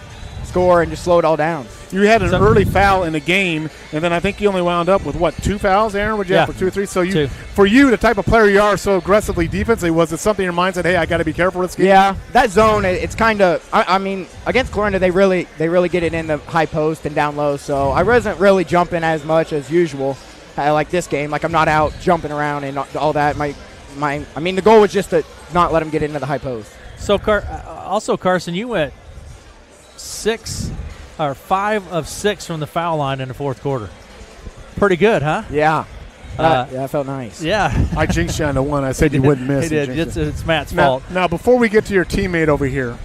score and just slow it all down.
You had an early foul in the game, and then I think you only wound up with, 2 fouls, Aaron? Would you have for 2 or 3? So for you, the type of player you are so aggressively defensively, was it something in your mind said, hey, I got to be careful with this game?
Yeah, that zone, it's kind of, against Clarinda, they really get it in the high post and down low, so I wasn't really jumping as much as usual. Like this game, I'm not out jumping around and all that. The goal was just to not let them get into the high post.
So, also, Carson, you went 5 of 6 from the foul line in the fourth quarter. Pretty good, huh?
Yeah. That felt nice.
Yeah.
I jinxed you on the one. I said you wouldn't miss.
He did. It's Matt's fault.
Now, before we get to your teammate over here,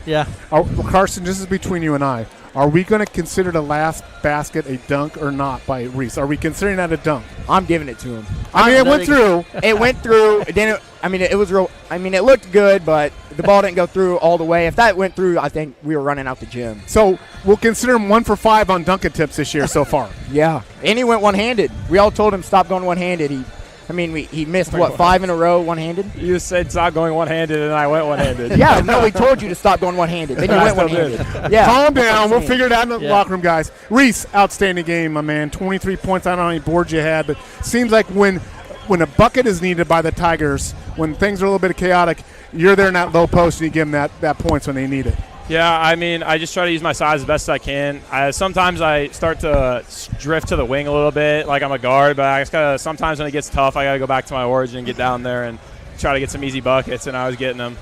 Carson, this is between you and I. Are we going to consider the last basket a dunk or not by Reese? Are we considering that a dunk?
I'm giving it to him.
It went through.
It went through. Then it was real. It looked good, but the ball didn't go through all the way. If that went through, I think we were running out the gym.
So we'll consider him 1 for 5 on dunk attempts this year so far.
Yeah, and he went one-handed. We all told him stop going one-handed. He missed 5 in a row one-handed.
You said stop going one-handed, and I went one-handed.
Yeah, no, we told you to stop going one-handed. Then you went one-handed. Yeah,
calm down. We'll figure it out in the locker room, guys. Reese, outstanding game, my man. 23 points. I don't know how many boards you had, but seems like when a bucket is needed by the Tigers, when things are a little bit chaotic, you're there in that low post and you give them that points when they need it.
Yeah, I just try to use my size as best as I can. Sometimes I start to drift to the wing a little bit, like I'm a guard, but I just gotta. Sometimes when it gets tough, I gotta go back to my origin and get down there and try to get some easy buckets, and I was getting them.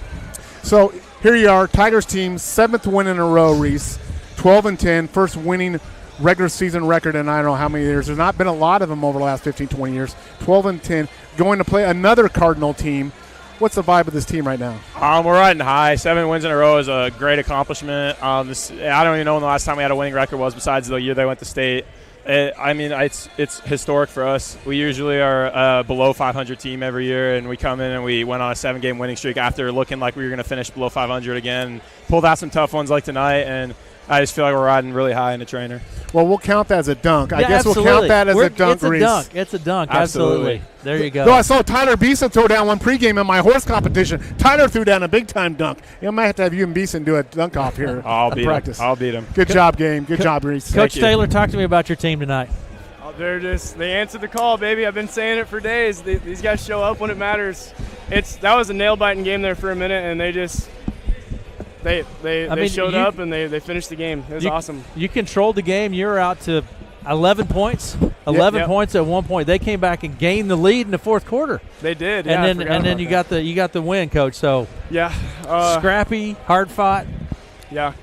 So here you are, Tigers team, 7th win in a row, Reese, 12-10, first winning regular season record in I don't know how many years. There's not been a lot of them over the last 15, 20 years. 12-10, going to play another Cardinal team. What's the vibe of this team right now?
We're riding high. 7 wins in a row is a great accomplishment. I don't even know when the last time we had a winning record was besides the year they went to state. It's historic for us. We usually are a below 500 team every year, and we come in and we went on a 7-game winning streak after looking like we were going to finish below 500 again. Pulled out some tough ones like tonight, and I just feel like we're riding really high in the trainer.
Well, we'll count that as a dunk. I
Yeah,
guess
absolutely.
We'll count that as a dunk,
It's a
Reese.
dunk. It's a dunk. Absolutely. There you go.
Though I saw Tyler Beeson throw down one pregame in my horse competition. Tyler threw down a big-time dunk. I might have to have you and Beeson do a dunk off here
I'll beat
practice.
him. I'll beat him.
Good job, game. Good job, Reese.
Coach Taylor, talk to me about your team tonight.
They answered the call, baby. I've been saying it for days. These guys show up when it matters. That was a nail-biting game there for a minute, and they showed up and they finished the game. It was awesome.
You controlled the game. You were out to 11 points. 11 points at one point. They came back and gained the lead in the fourth quarter.
They did.
And then you got the win, Coach. So
yeah,
scrappy, hard fought.
Yeah.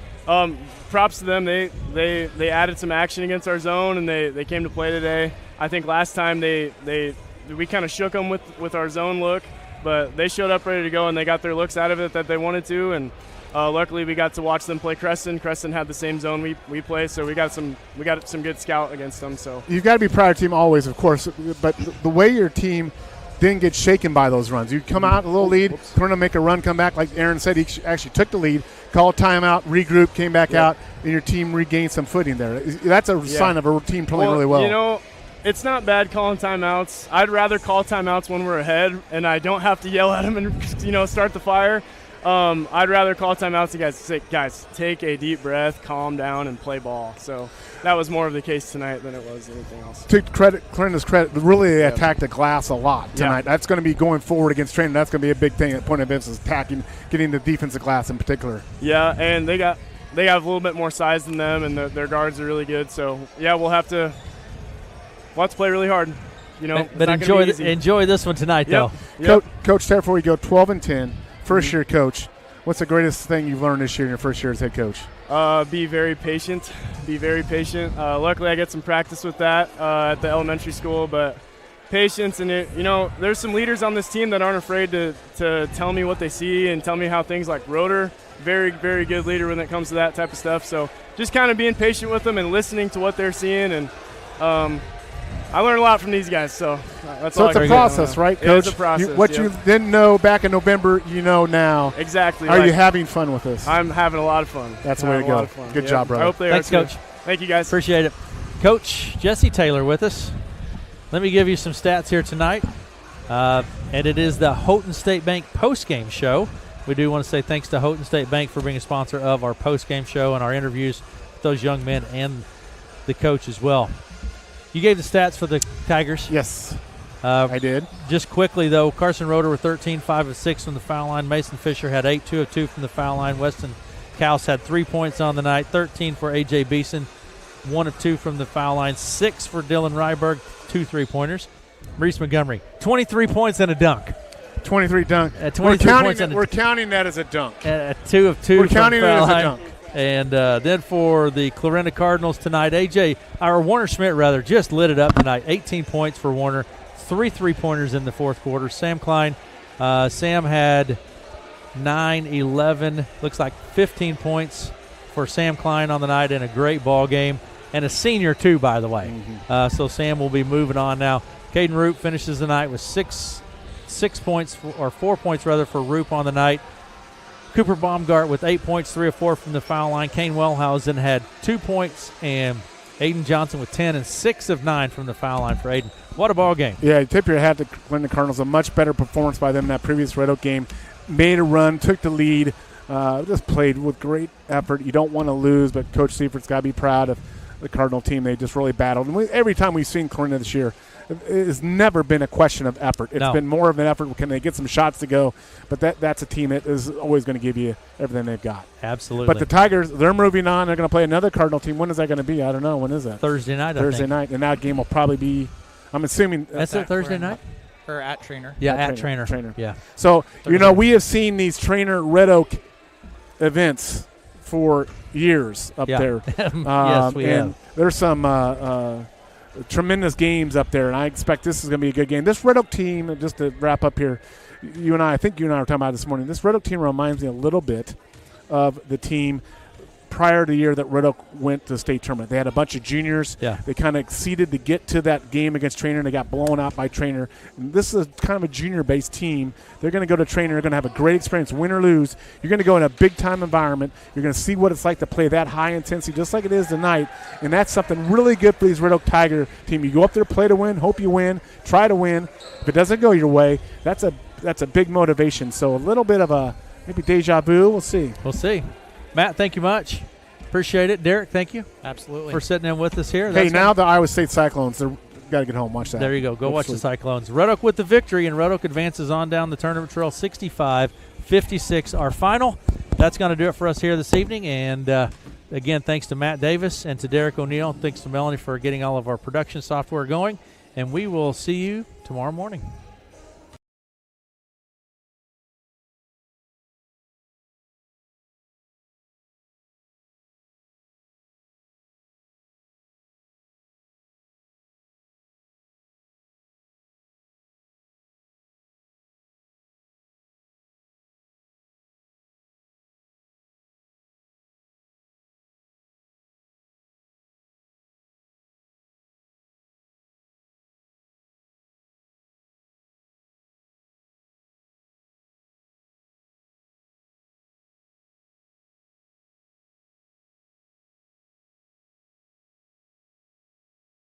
Props to them. They added some action against our zone, and they came to play today. I think last time we kind of shook them with our zone look, but they showed up ready to go, and they got their looks out of it that they wanted to. And luckily, we got to watch them play Creston. Creston had the same zone we play, so we got some good scout against them. So
you've got to be proud of your team always, of course. But the way your team didn't get shaken by those runs. You come out a little lead, turn to make a run, come back. Like Aaron said, he actually took the lead, called timeout, regrouped, came back out, and your team regained some footing there. That's a sign of a team playing really well.
You know, it's not bad calling timeouts. I'd rather call timeouts when we're ahead and I don't have to yell at them and start the fire. I'd rather call timeouts and say, guys, take a deep breath, calm down, and play ball. So that was more of the case tonight than it was anything else.
To Clarinda's credit, really they attacked the glass a lot tonight.
Yeah.
That's going to be going forward against training. That's going to be a big thing at point of emphasis, attacking, getting the defensive glass in particular.
Yeah, and they got a little bit more size than them, and their guards are really good. So yeah, we'll have to play really hard.
But enjoy this one tonight, though.
Yep. Coach, before we go, 12-10. First-year coach, what's the greatest thing you've learned this year in your first year as head coach?
Be very patient. Luckily, I get some practice with that at the elementary school, but patience. And, there's some leaders on this team that aren't afraid to tell me what they see and tell me how things like Roeder, very, very good leader when it comes to that type of stuff. So just kind of being patient with them and listening to what they're seeing. And I learned a lot from these guys, so that's all I can say.
So it's a process, right, Coach?
It's a process.
What you didn't know back in November, you know now.
Exactly.
Are you having fun with this?
I'm having a lot of fun.
That's the way to go. Good job, brother.
I hope they
Thanks,
are too.
Coach.
Thank you, guys.
Appreciate it. Coach Jesse Taylor with us. Let me give you some stats here tonight. And it is the Houghton State Bank postgame show. We do want to say thanks to Houghton State Bank for being a sponsor of our postgame show and our interviews with those young men and the coach as well. You gave the stats for the Tigers.
Yes, I did.
Just quickly, though, Carson Roeder with 13, 5 of 6 from the foul line. Mason Fisher had 8, 2 of 2 from the foul line. Weston Kaus had 3 points on the night, 13 for A.J. Beeson, 1 of 2 from the foul line, 6 for Dylan Ryberg, 2 3-pointers. Reese Montgomery, 23 points and a dunk.
23 dunk.
23 points and
we're counting that as a dunk.
2 of 2
We're
from
counting it
foul
as a
line.
dunk.
And then for the Clarinda Cardinals tonight, Warner Schmidt just lit it up tonight. 18 points for Warner, 3 3-pointers in the fourth quarter. Sam Klein, Sam had 9, 11, looks like 15 points for Sam Klein on the night in a great ball game. And a senior, too, by the way. So Sam will be moving on now. Caden Roop finishes the night with 4 points for Roop on the night. Cooper Baumgart with 8 points, 3 of 4 from the foul line. Kane Wellhausen had 2 points, and Aiden Johnson with 10 and 6 of 9 from the foul line for Aiden. What a ball game.
Yeah, you tip your hat to Clarinda Cardinals. A much better performance by them in that previous Red Oak game. Made a run, took the lead, just played with great effort. You don't want to lose, but Coach Seifert's got to be proud of the Cardinal team. They just really battled. And every time we've seen Clarinda this year, it's never been a question of effort. It's been more of an effort. Can they get some shots to go? But that's a team that is always going to give you everything they've got.
Absolutely.
But the Tigers, they're moving on. They're going to play another Cardinal team. When is that going to be? I don't know. When is that?
Thursday night,
Thursday night. And that game will probably be, I'm assuming.
That's it, Thursday night?
Or at Trainer.
Yeah, at Trainer. Yeah.
So, we have seen these Trainer Red Oak events for years up there.
Yes, we
and
have.
There's some tremendous games up there, and I expect this is going to be a good game. This Red Oak team, just to wrap up here, I think you and I were talking about this morning, this Red Oak team reminds me a little bit of the team prior to the year that Red Oak went to the state tournament. They had a bunch of juniors.
Yeah.
They kind of exceeded to get to that game against Trainer, and they got blown out by Trainer. And this is kind of a junior-based team. They're going to go to Trainer. They're going to have a great experience, win or lose. You're going to go in a big-time environment. You're going to see what it's like to play that high intensity, just like it is tonight. And that's something really good for these Red Oak Tiger team. You go up there, play to win, hope you win, try to win. If it doesn't go your way, that's a big motivation. So a little bit of a maybe deja vu. We'll see.
We'll see. Matt, thank you much. Appreciate it. Derek, thank you.
Absolutely.
For sitting in with us here.
Hey, now the Iowa State Cyclones, they've got to get home. Watch that.
There you go. Go watch the Cyclones. Red Oak with the victory, and Red Oak advances on down the tournament trail 65-56, our final. That's going to do it for us here this evening. And, again, thanks to Matt Davis and to Derek O'Neill. Thanks to Melanie for getting all of our production software going. And we will see you tomorrow morning.